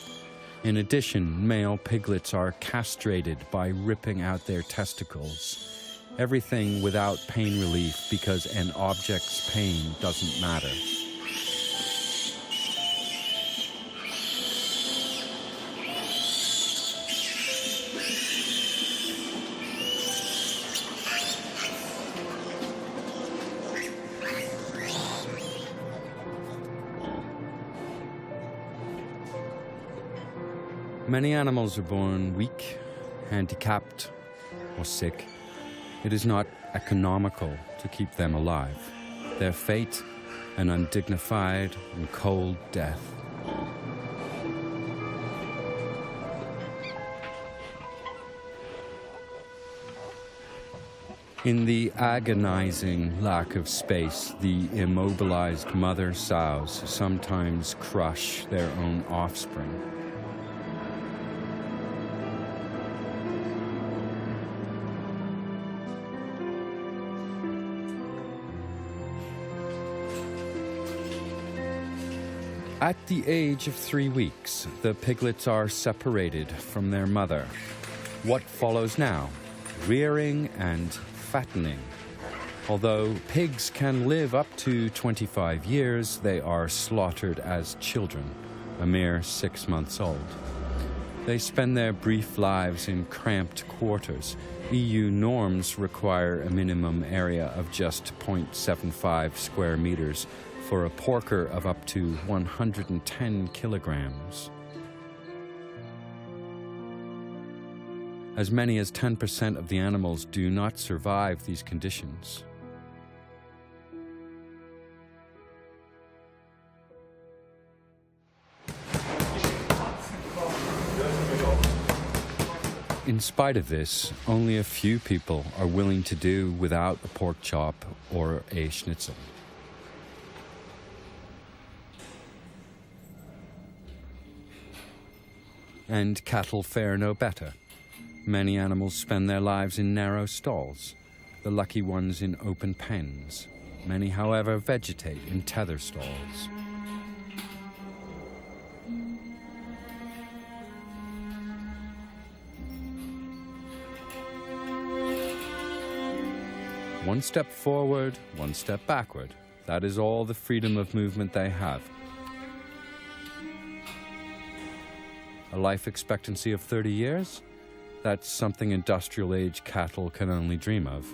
In addition, male piglets are castrated by ripping out their testicles. Everything without pain relief because an object's pain doesn't matter. Many animals are born weak, handicapped, or sick. It is not economical to keep them alive. Their fate, an undignified and cold death. In the agonizing lack of space, the immobilized mother sows sometimes crush their own offspring. At the age of 3 weeks, the piglets are separated from their mother. What follows now? Rearing and fattening. Although pigs can live up to 25 years, they are slaughtered as children, a mere 6 months old. They spend their brief lives in cramped quarters. EU norms require a minimum area of just 0.75 square meters for a porker of up to 110 kilograms. As many as 10% of the animals do not survive these conditions. In spite of this, only a few people are willing to do without a pork chop or a schnitzel. And cattle fare no better. Many animals spend their lives in narrow stalls, the lucky ones in open pens. Many, however, vegetate in tether stalls. One step forward, one step backward. That is all the freedom of movement they have. A life expectancy of 30 years? That's something industrial-age cattle can only dream of.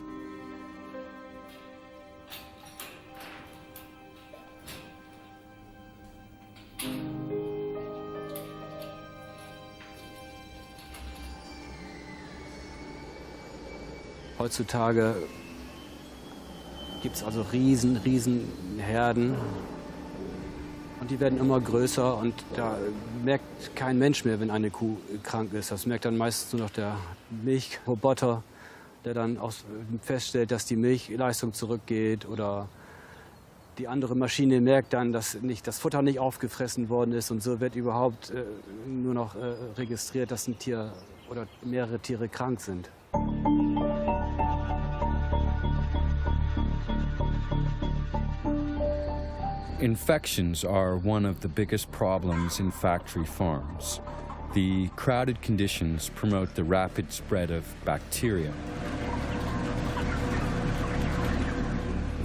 Heutzutage gibt es also riesen Herden. Und die werden immer größer und da merkt kein Mensch mehr, wenn eine Kuh krank ist. Das merkt dann meistens nur noch der Milchroboter, der dann auch feststellt, dass die Milchleistung zurückgeht, oder die andere Maschine merkt dann, dass das Futter nicht aufgefressen worden ist, und so wird überhaupt nur noch registriert, dass ein Tier oder mehrere Tiere krank sind. Infections are one of the biggest problems in factory farms. The crowded conditions promote the rapid spread of bacteria.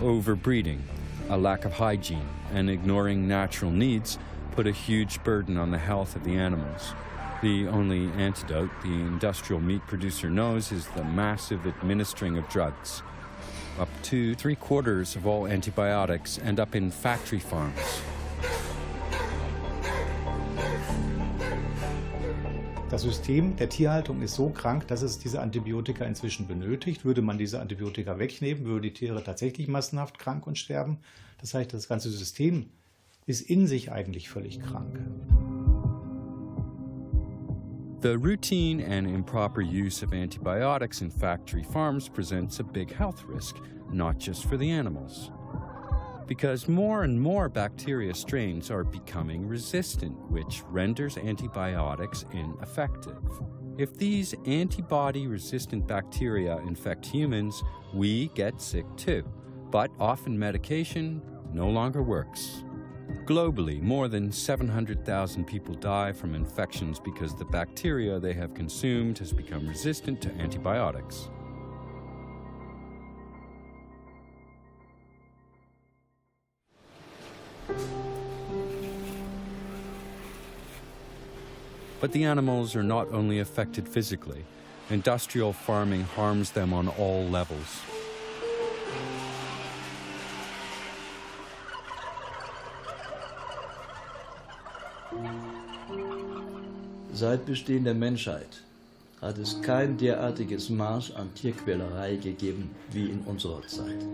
Overbreeding, a lack of hygiene, and ignoring natural needs put a huge burden on the health of the animals. The only antidote the industrial meat producer knows is the massive administering of drugs. Up to 3/4 of all antibiotics end up in factory farms. Das System der Tierhaltung ist so krank, dass es diese Antibiotika inzwischen benötigt. Würde man diese Antibiotika wegnehmen, würden die Tiere tatsächlich massenhaft krank und sterben. Das heißt, das ganze System ist in sich eigentlich völlig krank. The routine and improper use of antibiotics in factory farms presents a big health risk, not just for the animals. Because more and more bacteria strains are becoming resistant, which renders antibiotics ineffective. If these antibody-resistant bacteria infect humans, we get sick too. But often medication no longer works. Globally, more than 700,000 people die from infections because the bacteria they have consumed has become resistant to antibiotics. But the animals are not only affected physically. Industrial farming harms them on all levels. Seit Bestehen der Menschheit hat es kein derartiges Maß an Tierquälerei gegeben wie in unserer Zeit.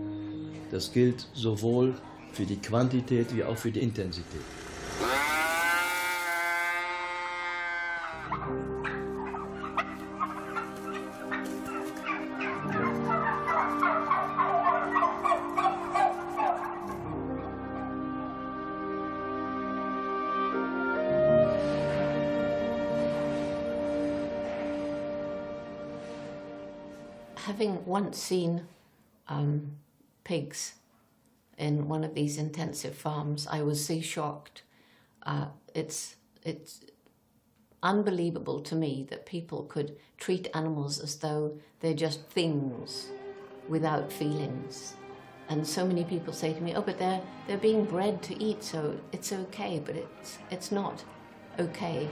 Das gilt sowohl für die Quantität wie auch für die Intensität. Having once seen pigs in one of these intensive farms, I was so shocked. It's unbelievable to me that people could treat animals as though they're just things without feelings. And so many people say to me, oh, but they're being bred to eat, so it's okay, but it's not okay.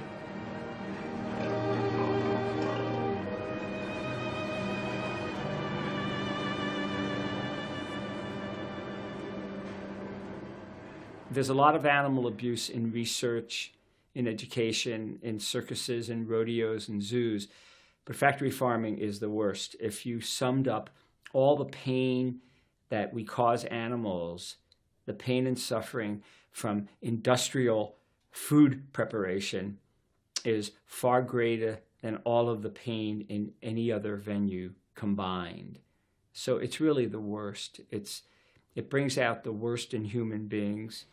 There's a lot of animal abuse in research, in education, in circuses and rodeos and zoos, but factory farming is the worst. If you summed up all the pain that we cause animals, the pain and suffering from industrial food preparation is far greater than all of the pain in any other venue combined. So it's really the worst. It brings out the worst in human beings,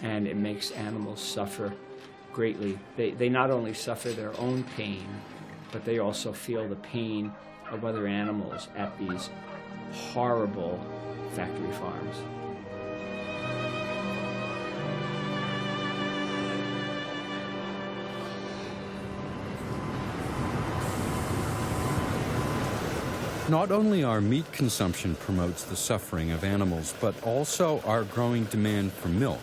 and it makes animals suffer greatly. They not only suffer their own pain, but they also feel the pain of other animals at these horrible factory farms. Not only our meat consumption promotes the suffering of animals, but also our growing demand for milk.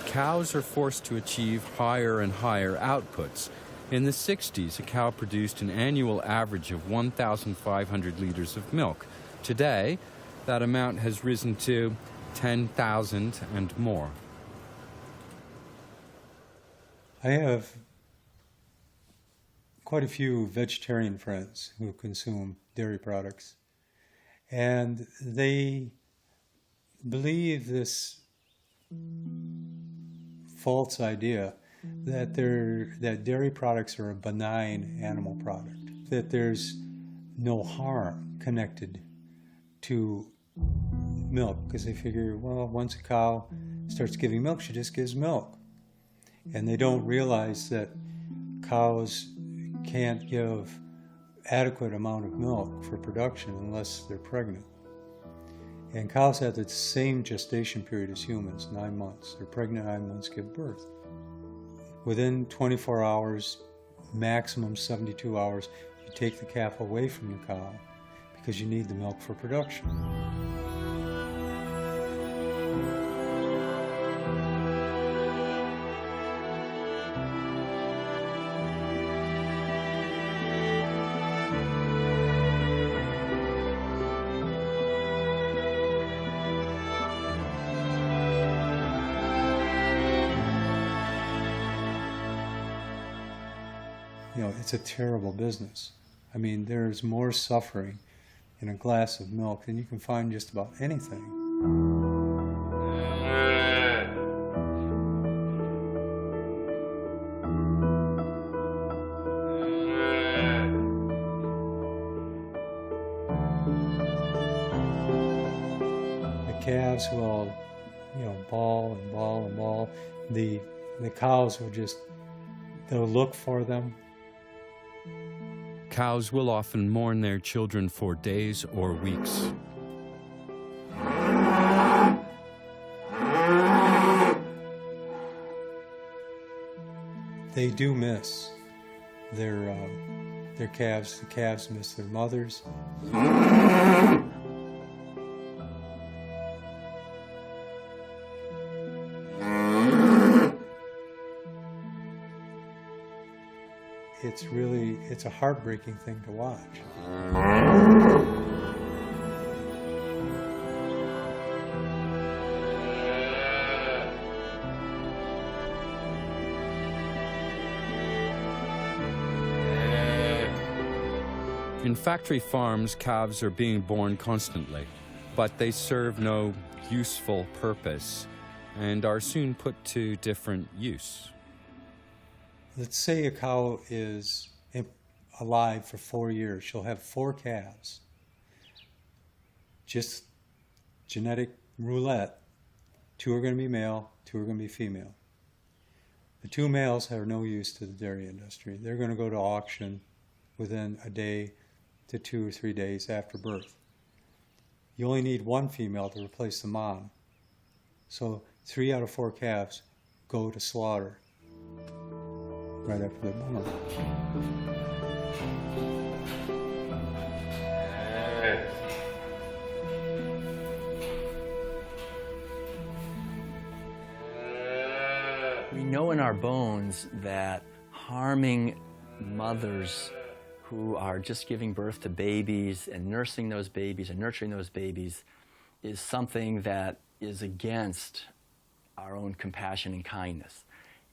Cows are forced to achieve higher and higher outputs. In the 60s, a cow produced an annual average of 1,500 liters of milk. Today, that amount has risen to 10,000 and more. I have quite a few vegetarian friends who consume dairy products, and they believe this false idea that dairy products are a benign animal product, that there's no harm connected to milk, because they figure, well, once a cow starts giving milk, she just gives milk. And they don't realize that cows can't give adequate amount of milk for production unless they're pregnant. And cows have the same gestation period as humans, 9 months. They're pregnant 9 months, give birth. Within 24 hours, maximum 72 hours, you take the calf away from the cow because you need the milk for production. It's a terrible business. I mean, there's more suffering in a glass of milk than you can find just about anything. The calves will, bawl and bawl and bawl. The cows will they'll look for them. Cows will often mourn their children for days or weeks. they do miss their calves. The calves miss their mothers. It's a heartbreaking thing to watch. In factory farms, calves are being born constantly, but they serve no useful purpose and are soon put to different use. Let's say a cow is alive for 4 years. She'll have 4 calves. Just genetic roulette. 2 are going to be male, 2 are going to be female. The 2 males have no use to the dairy industry. They're going to go to auction within a day to 2 or 3 days after birth. You only need 1 female to replace the mom. So 3 out of 4 calves go to slaughter right after they're born. We know in our bones that harming mothers who are just giving birth to babies and nursing those babies and nurturing those babies is something that is against our own compassion and kindness.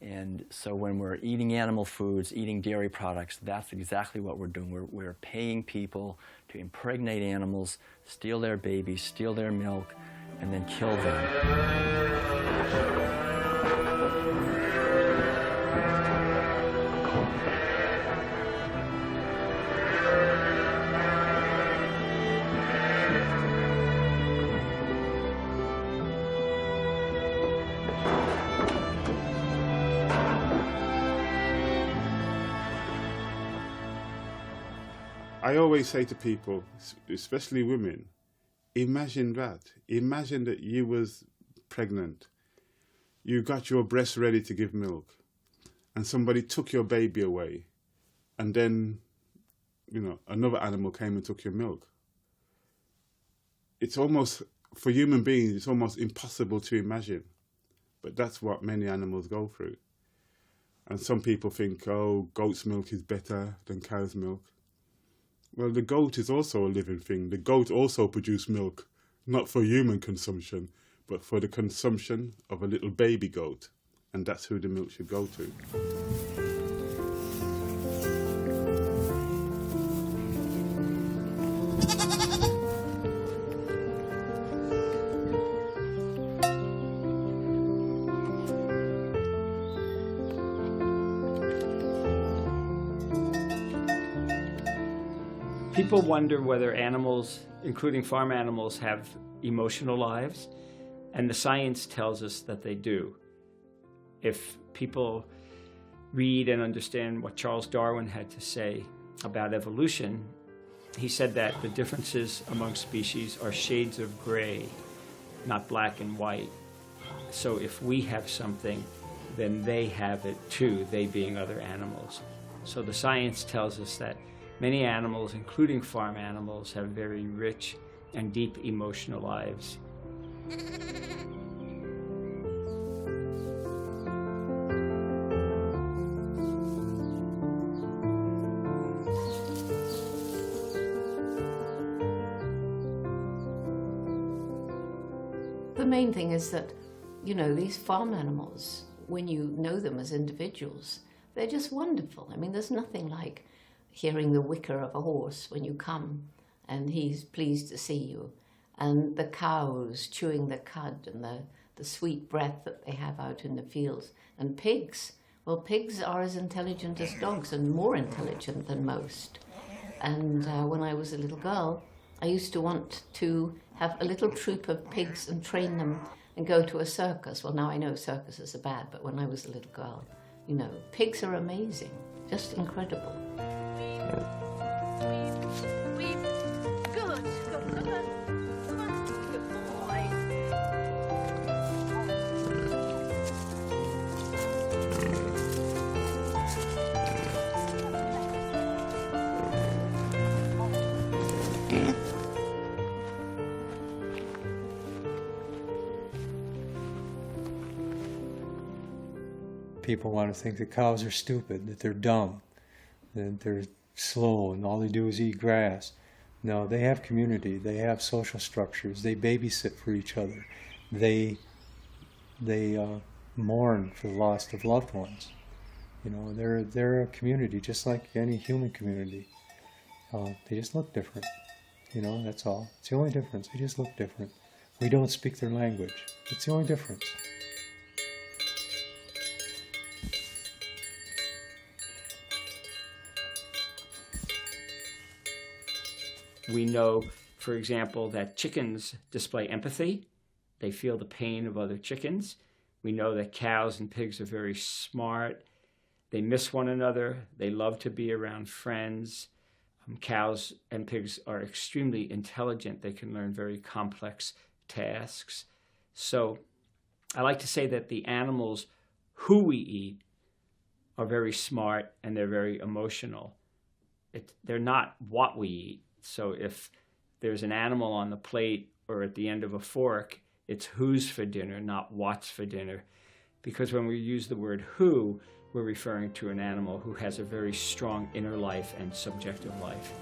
And so when we're eating animal foods, eating dairy products, that's exactly what we're doing. We're paying people to impregnate animals, steal their babies, steal their milk, and then kill them. I always say to people, especially women, imagine that. Imagine that you was pregnant. You got your breast ready to give milk and somebody took your baby away and then, another animal came and took your milk. It's almost, for human beings, it's almost impossible to imagine. But that's what many animals go through. And some people think, oh, goat's milk is better than cow's milk. Well, the goat is also a living thing. The goat also produces milk, not for human consumption, but for the consumption of a little baby goat. And that's who the milk should go to. People wonder whether animals, including farm animals, have emotional lives, and the science tells us that they do. If people read and understand what Charles Darwin had to say about evolution, he said that the differences among species are shades of gray, not black and white. So if we have something, then they have it too, they being other animals. So the science tells us that many animals, including farm animals, have very rich and deep emotional lives. The main thing is that, these farm animals, when you know them as individuals, they're just wonderful. I mean, there's nothing like hearing the whicker of a horse when you come and he's pleased to see you, and the cows chewing the cud and the sweet breath that they have out in the fields. And pigs, well, pigs are as intelligent as dogs and more intelligent than most. And when I was a little girl, I used to want to have a little troop of pigs and train them and go to a circus. Well, now I know circuses are bad, but when I was a little girl, pigs are amazing, just incredible. People want to think that cows are stupid, that they're dumb, that they're slow and all they do is eat grass. No, they have community, they have social structures, they babysit for each other, they mourn for the loss of loved ones. You know, they're a community just like any human community. They just look different. You know, that's all. It's the only difference. They just look different. We don't speak their language. It's the only difference. We know, for example, that chickens display empathy. They feel the pain of other chickens. We know that cows and pigs are very smart. They miss one another. They love to be around friends. Cows and pigs are extremely intelligent. They can learn very complex tasks. So I like to say that the animals who we eat are very smart and they're very emotional. They're not what we eat. So if there's an animal on the plate or at the end of a fork, it's who's for dinner, not what's for dinner. Because when we use the word who, we're referring to an animal who has a very strong inner life and subjective life.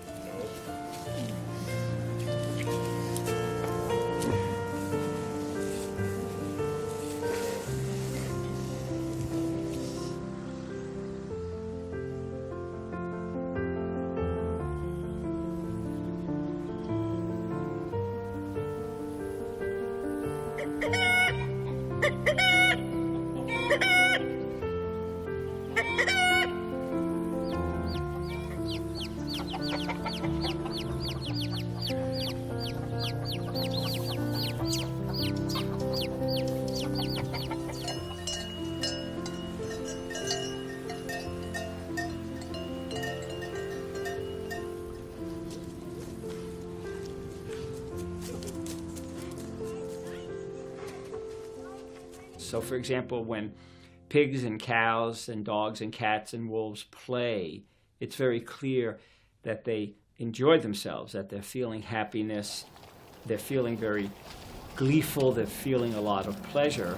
So for example, when pigs and cows and dogs and cats and wolves play, it's very clear that they enjoy themselves, that they're feeling happiness, they're feeling very gleeful, they're feeling a lot of pleasure.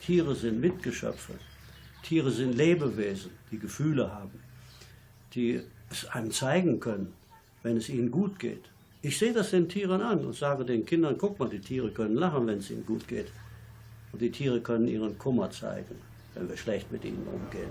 Tiere sind Mitgeschöpfe. Tiere sind Lebewesen, die Gefühle haben, die es einem zeigen können, wenn es ihnen gut geht. Ich sehe das den Tieren an und sage den Kindern, guck mal, die Tiere können lachen, wenn es ihnen gut geht. Und die Tiere können ihren Kummer zeigen, wenn wir schlecht mit ihnen umgehen.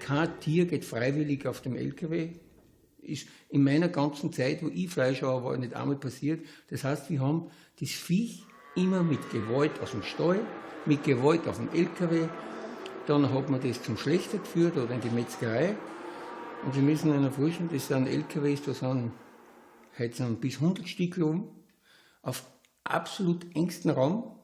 kein Tier geht freiwillig auf dem LKW. Ist in meiner ganzen Zeit, wo ich Fleisch habe, war nicht einmal passiert. Das heißt, wir haben das Viech immer mit Gewalt aus dem Stall, mit Gewalt auf dem LKW. Dann hat man das zum Schlechter geführt oder in die Metzgerei. Und Sie müssen sich vorstellen, das sind LKWs, da sind heute bis 100 Stück rum, auf absolut engstem Raum.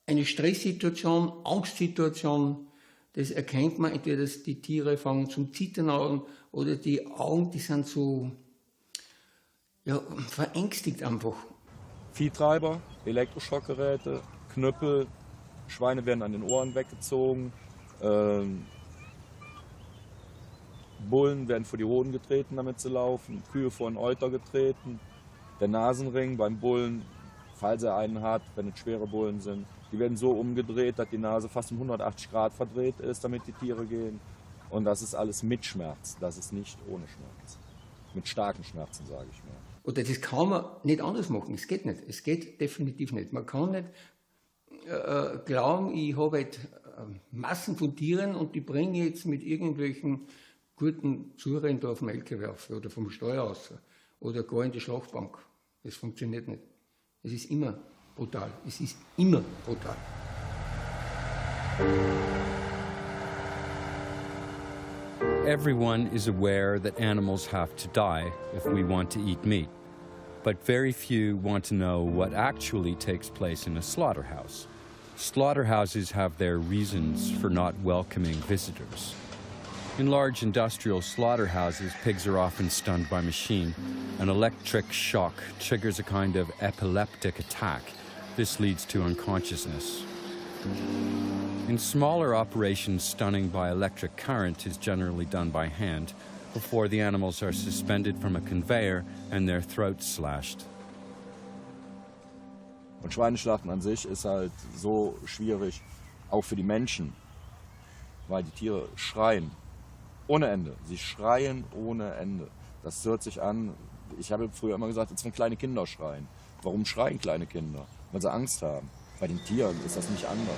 Eine Stresssituation, Angstsituation, das erkennt man, entweder dass die Tiere fangen zum Zittern an oder die Augen, die sind so verängstigt einfach. Viehtreiber, Elektroschockgeräte, Knüppel, Schweine werden an den Ohren weggezogen, Bullen werden vor die Hoden getreten, damit sie laufen, Kühe vor den Euter getreten, der Nasenring beim Bullen, falls er einen hat, wenn es schwere Bullen sind, die werden so umgedreht, dass die Nase fast um 180 Grad verdreht ist, damit die Tiere gehen. Und das ist alles mit Schmerz, das ist nicht ohne Schmerz. Mit starken Schmerzen, sage ich mal. Oder das kann man nicht anders machen, es geht nicht, es geht definitiv nicht. Man kann nicht glauben, ich habe halt Massen von Tieren und die bringe ich jetzt mit irgendwelchen guten Zurennen da auf dem LKW auf oder vom Steuer aus oder gar in die Schlachtbank. Das funktioniert nicht. Es ist immer brutal. Es ist immer brutal. Everyone is aware that animals have to die if we want to eat meat, but very few want to know what actually takes place in a slaughterhouse. Slaughterhouses have their reasons for not welcoming visitors. In large industrial slaughterhouses, pigs are often stunned by machine. An electric shock triggers a kind of epileptic attack. This leads to unconsciousness. In smaller operations, stunning by electric current is generally done by hand before the animals are suspended from a conveyor and their throats slashed. Und Schweineschlachten an sich ist halt so schwierig, auch für die Menschen, weil die Tiere schreien ohne Ende. Sie schreien ohne Ende. Das hört sich an, ich habe früher immer gesagt, als wenn kleine Kinder schreien. Warum schreien kleine Kinder? Weil sie Angst haben. Bei den Tieren ist das nicht anders.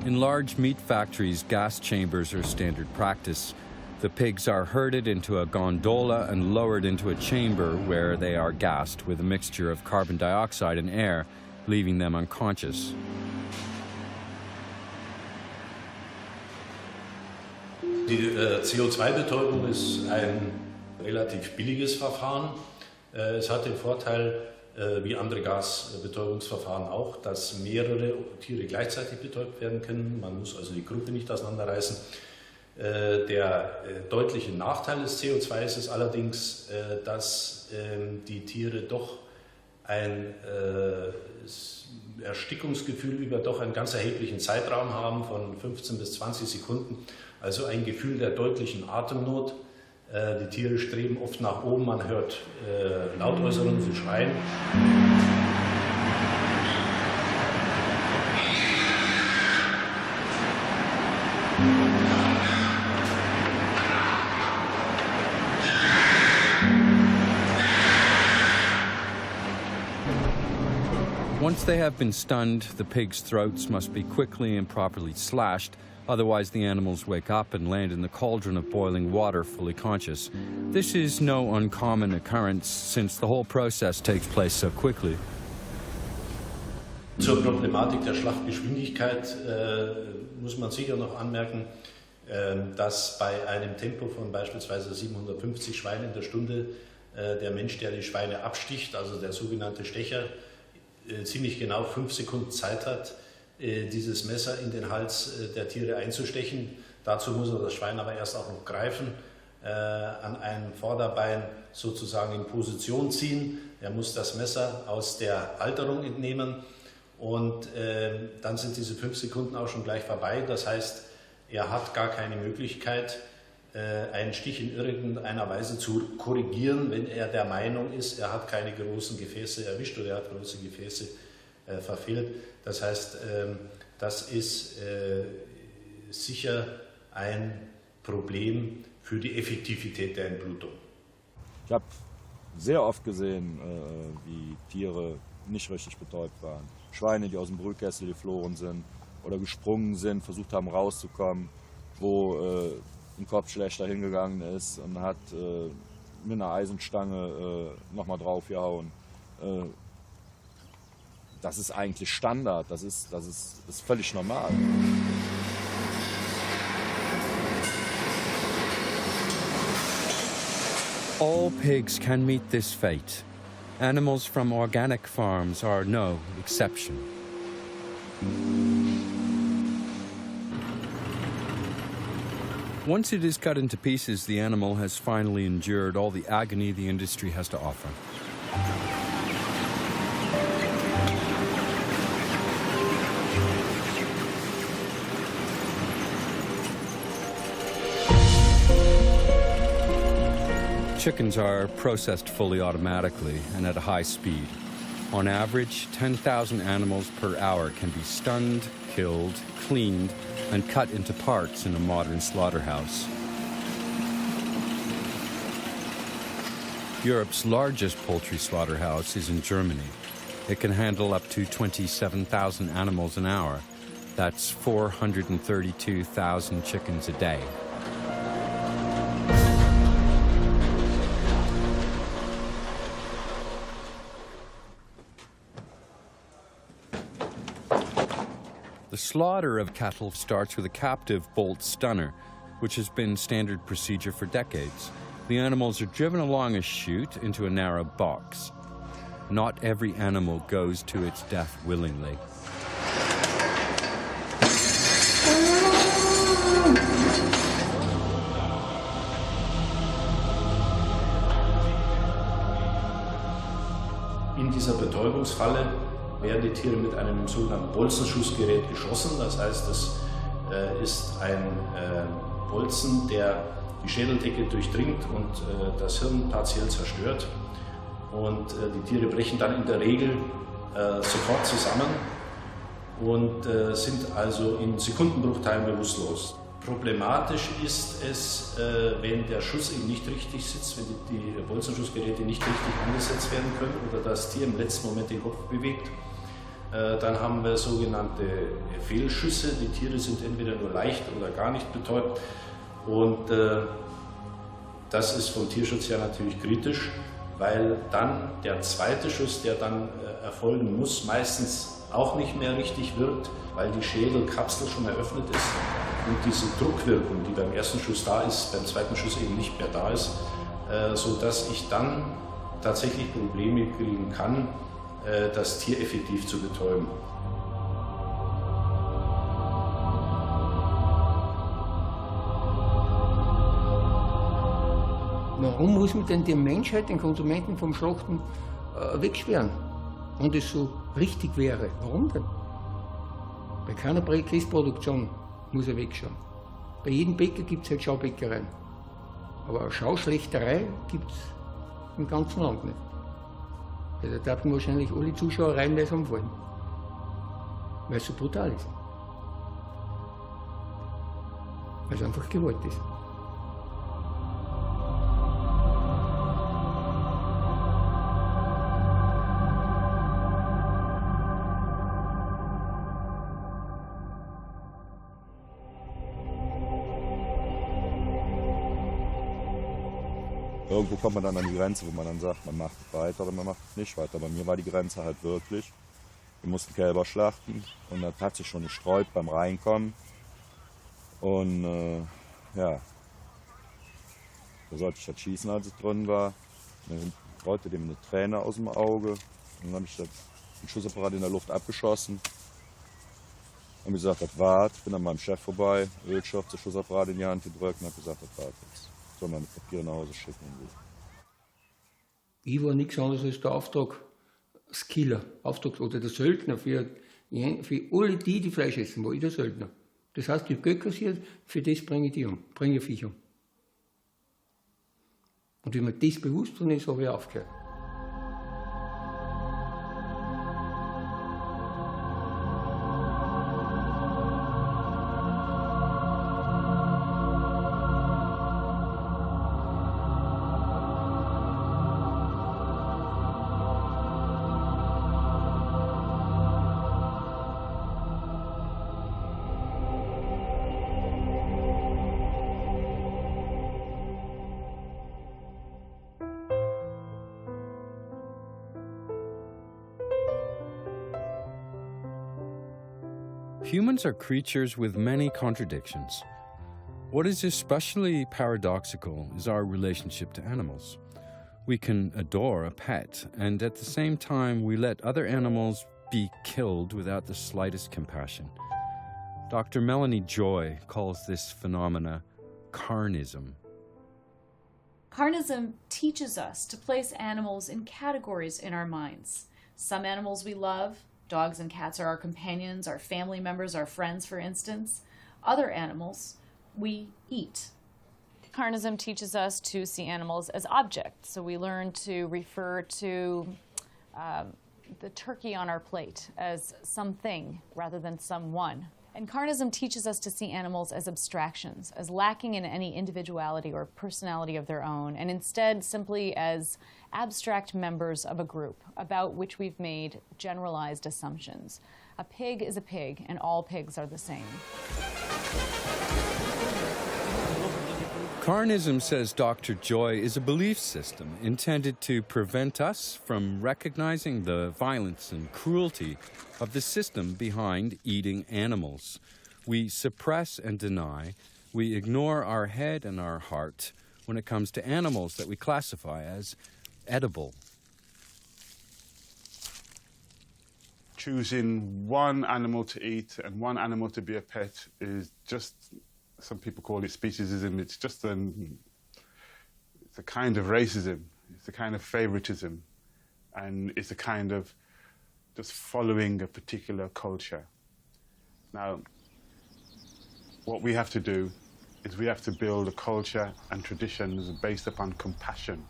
In large meat factories, gas chambers are standard practice. The pigs are herded into a gondola and lowered into a chamber where they are gassed with a mixture of carbon dioxide and air, leaving them unconscious. Die CO2-Betäubung ist ein relativ billiges Verfahren. Es hat den Vorteil, wie andere Gasbetäubungsverfahren auch, dass mehrere Tiere gleichzeitig betäubt werden können. Man muss also die Gruppe nicht auseinanderreißen. Der deutliche Nachteil des CO2 ist allerdings, dass die Tiere doch ein Erstickungsgefühl über doch einen ganz erheblichen Zeitraum haben, von 15 bis 20 Sekunden. Also ein Gefühl der deutlichen Atemnot. Die Tiere streben oft nach oben, man hört Lautäußerungen, sie schreien. Once they have been stunned, the pigs' throats must be quickly and properly slashed. Otherwise, the animals wake up and land in the cauldron of boiling water, fully conscious. This is no uncommon occurrence, since the whole process takes place so quickly. Zur Problematik der Schlachtgeschwindigkeit muss man sicher noch anmerken, dass bei einem Tempo von beispielsweise 750 Schweinen in der Stunde der Mensch, der die Schweine absticht, also der sogenannte Stecher, ziemlich genau 5 Sekunden Zeit hat, dieses Messer in den Hals der Tiere einzustechen. Dazu muss er das Schwein aber erst auch noch greifen, an einem Vorderbein sozusagen in Position ziehen. Er muss das Messer aus der Halterung entnehmen und dann sind diese 5 Sekunden auch schon gleich vorbei. Das heißt, er hat gar keine Möglichkeit, einen Stich in irgendeiner Weise zu korrigieren, wenn er der Meinung ist, er hat keine großen Gefäße erwischt oder er hat große Gefäße verfehlt. Das heißt, das ist sicher ein Problem für die Effektivität der Entblutung. Ich habe sehr oft gesehen, wie Tiere nicht richtig betäubt waren. Schweine, die aus dem Brühkessel geflogen sind oder gesprungen sind, versucht haben rauszukommen, wo ein Kopfschlächter hingegangen ist und hat mit einer Eisenstange nochmal draufgehauen. Das ist eigentlich Standard, das ist völlig normal. All pigs can meet this fate. Animals from organic farms are no exception. Once it is cut into pieces, the animal has finally endured all the agony the industry has to offer. Chickens are processed fully automatically and at a high speed. On average, 10,000 animals per hour can be stunned, killed, cleaned, and cut into parts in a modern slaughterhouse. Europe's largest poultry slaughterhouse is in Germany. It can handle up to 27,000 animals an hour. That's 432,000 chickens a day. The slaughter of cattle starts with a captive bolt stunner, which has been standard procedure for decades. The animals are driven along a chute into a narrow box. Not every animal goes to its death willingly. In dieser Betäubungsfalle werden die Tiere mit einem sogenannten Bolzenschussgerät geschossen. Das heißt, es ist ein Bolzen, der die Schädeldecke durchdringt und das Hirn partiell zerstört. Und die Tiere brechen dann in der Regel sofort zusammen und sind also in Sekundenbruchteilen bewusstlos. Problematisch ist es, wenn der Schuss eben nicht richtig sitzt, wenn die Bolzenschussgeräte nicht richtig angesetzt werden können oder das Tier im letzten Moment den Kopf bewegt. Dann haben wir sogenannte Fehlschüsse. Die Tiere sind entweder nur leicht oder gar nicht betäubt. Und das ist vom Tierschutz her natürlich kritisch, weil dann der zweite Schuss, der dann erfolgen muss, meistens auch nicht mehr richtig wirkt, weil die Schädelkapsel schon eröffnet ist und diese Druckwirkung, die beim ersten Schuss da ist, beim zweiten Schuss eben nicht mehr da ist, sodass ich dann tatsächlich Probleme kriegen kann, das Tier effektiv zu betäuben. Warum muss man denn die Menschheit, den Konsumenten vom Schlachten wegsperren? Und es so richtig wäre. Warum denn? Bei keiner Käseproduktion muss er wegschauen. Bei jedem Bäcker gibt es halt Schaubäckereien. Aber eine Schauschlechterei gibt es im ganzen Land nicht. Da dürfen wahrscheinlich alle Zuschauer reihenweise umfallen. Weil es so brutal ist. Weil es einfach Gewalt ist. Irgendwo kommt man dann an die Grenze, wo man dann sagt, man macht weiter oder man macht nicht weiter. Bei mir war die Grenze halt wirklich, wir mussten Kälber schlachten und das hat sich schon gesträubt beim Reinkommen. Und ja, da sollte ich das schießen, als es drin war. Dann rollte dem eine Träne aus dem Auge und dann habe ich den Schussapparat in der Luft abgeschossen. Und gesagt, das war's. Bin dann meinem Chef vorbei, Ölstoff, den Schussapparat in die Hand gedrückt und habe gesagt, das war's jetzt. Soll meine Papiere nach Hause schicken. Ich war nichts anderes als der Auftragskiller, oder der Söldner für alle die Fleisch essen, war ich der Söldner. Das heißt, ich habe Geld kassiert, für das bringe ich die um, bringe ich Viech um. Und wenn mir das bewusst ist, habe ich aufgehört. Humans are creatures with many contradictions. What is especially paradoxical is our relationship to animals. We can adore a pet, and at the same time we let other animals be killed without the slightest compassion. Dr. Melanie Joy calls this phenomena carnism. Carnism teaches us to place animals in categories in our minds. Some animals we love. Dogs and cats are our companions, our family members, our friends, for instance. Other animals we eat. Carnism teaches us to see animals as objects. So we learn to refer to the turkey on our plate as something rather than someone. And carnism teaches us to see animals as abstractions, as lacking in any individuality or personality of their own, and instead simply as abstract members of a group about which we've made generalized assumptions. A pig is a pig, and all pigs are the same. Carnism, says Dr. Joy, is a belief system intended to prevent us from recognizing the violence and cruelty of the system behind eating animals. We suppress and deny. We ignore our head and our heart when it comes to animals that we classify as edible. Choosing one animal to eat and one animal to be a pet is just, some people call it speciesism. It's just it's a kind of racism. It's a kind of favoritism. And it's a kind of just following a particular culture. Now, what we have to do is we have to build a culture and traditions based upon compassion.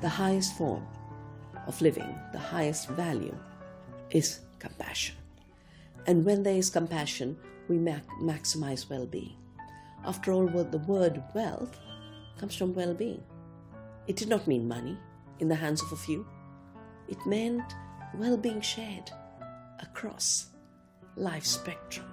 The highest form of living, the highest value, is compassion. And when there is compassion, we maximize well-being. After all, the word wealth comes from well-being. It did not mean money in the hands of a few. It meant well-being shared across life spectrum.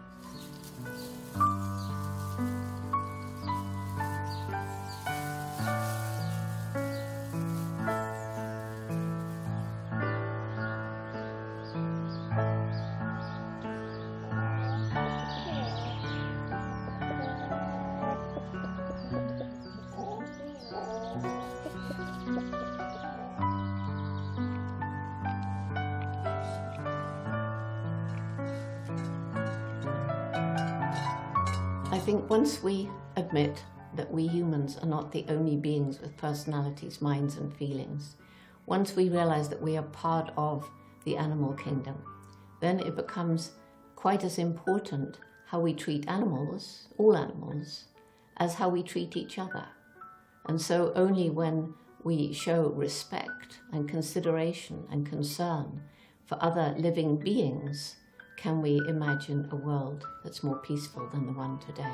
I think once we admit that we humans are not the only beings with personalities, minds and feelings, once we realize that we are part of the animal kingdom, then it becomes quite as important how we treat animals, all animals, as how we treat each other. And so only when we show respect and consideration and concern for other living beings can we imagine a world that's more peaceful than the one today.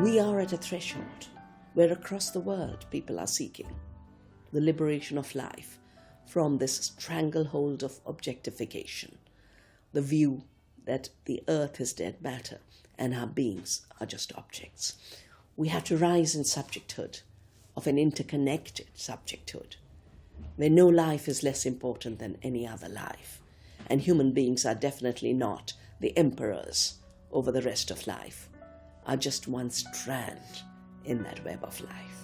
We are at a threshold where across the world people are seeking the liberation of life from this stranglehold of objectification, the view that the earth is dead matter and our beings are just objects. We have to rise in subjecthood, of an interconnected subjecthood, where no life is less important than any other life, And human beings are definitely not the emperors over the rest of life, are just one strand in that web of life.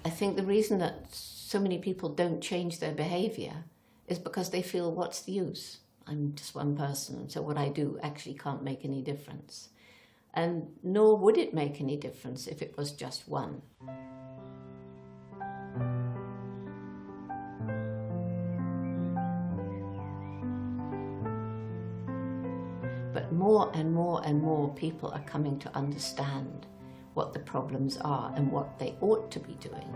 I think the reason that so many people don't change their behavior is because they feel, what's the use? I'm just one person, so what I do actually can't make any difference. And nor would it make any difference if it was just one. But more and more and more people are coming to understand what the problems are and what they ought to be doing.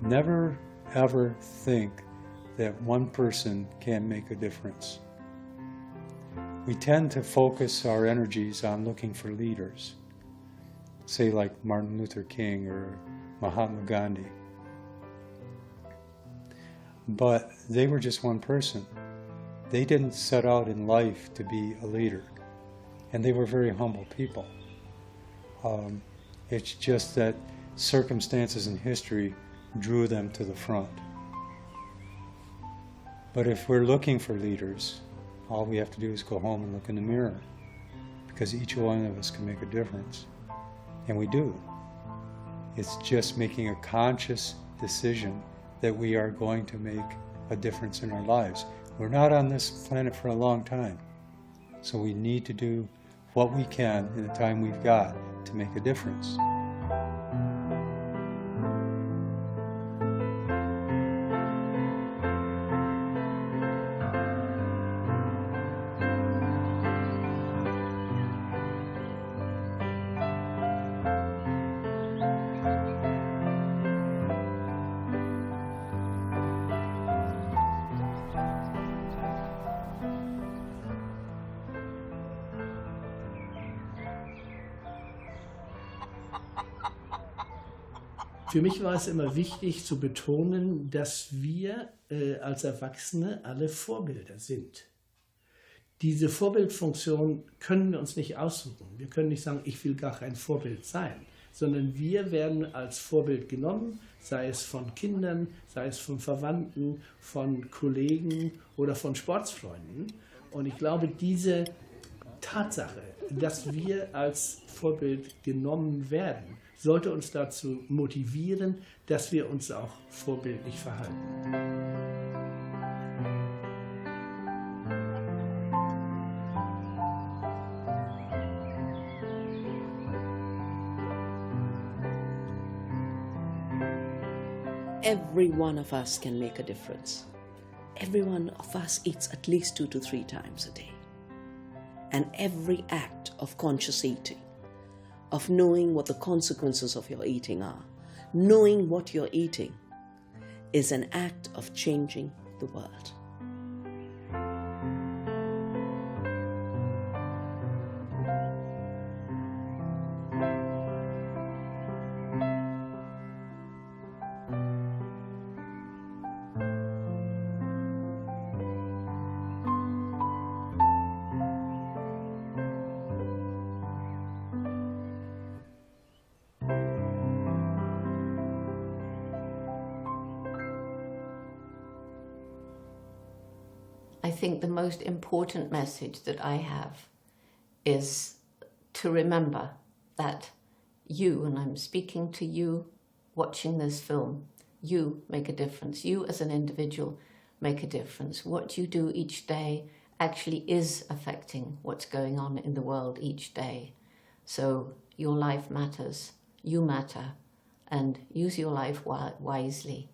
Never ever think that one person can make a difference. We tend to focus our energies on looking for leaders, say like Martin Luther King or Mahatma Gandhi. But they were just one person. They didn't set out in life to be a leader, and they were very humble people. It's just that circumstances in history drew them to the front. But if we're looking for leaders, all we have to do is go home and look in the mirror, because each one of us can make a difference. And we do. It's just making a conscious decision that we are going to make a difference in our lives. We're not on this planet for a long time, so we need to do what we can in the time we've got to make a difference. Für mich war es immer wichtig zu betonen, dass wir als Erwachsene alle Vorbilder sind. Diese Vorbildfunktion können wir uns nicht aussuchen. Wir können nicht sagen, ich will gar kein Vorbild sein, sondern wir werden als Vorbild genommen, sei es von Kindern, sei es von Verwandten, von Kollegen oder von Sportsfreunden. Und ich glaube, diese Tatsache, dass wir als Vorbild genommen werden, sollte uns dazu motivieren, dass wir uns auch vorbildlich verhalten. Every one of us can make a difference. Every one of us eats at least 2 to 3 times a day. And every act of conscious eating, of knowing what the consequences of your eating are, knowing what you're eating, is an act of changing the world. I think the most important message that I have is to remember that you, and I'm speaking to you watching this film, you make a difference. You as an individual make a difference. What you do each day actually is affecting what's going on in the world each day. So your life matters, you matter, and use your life wisely.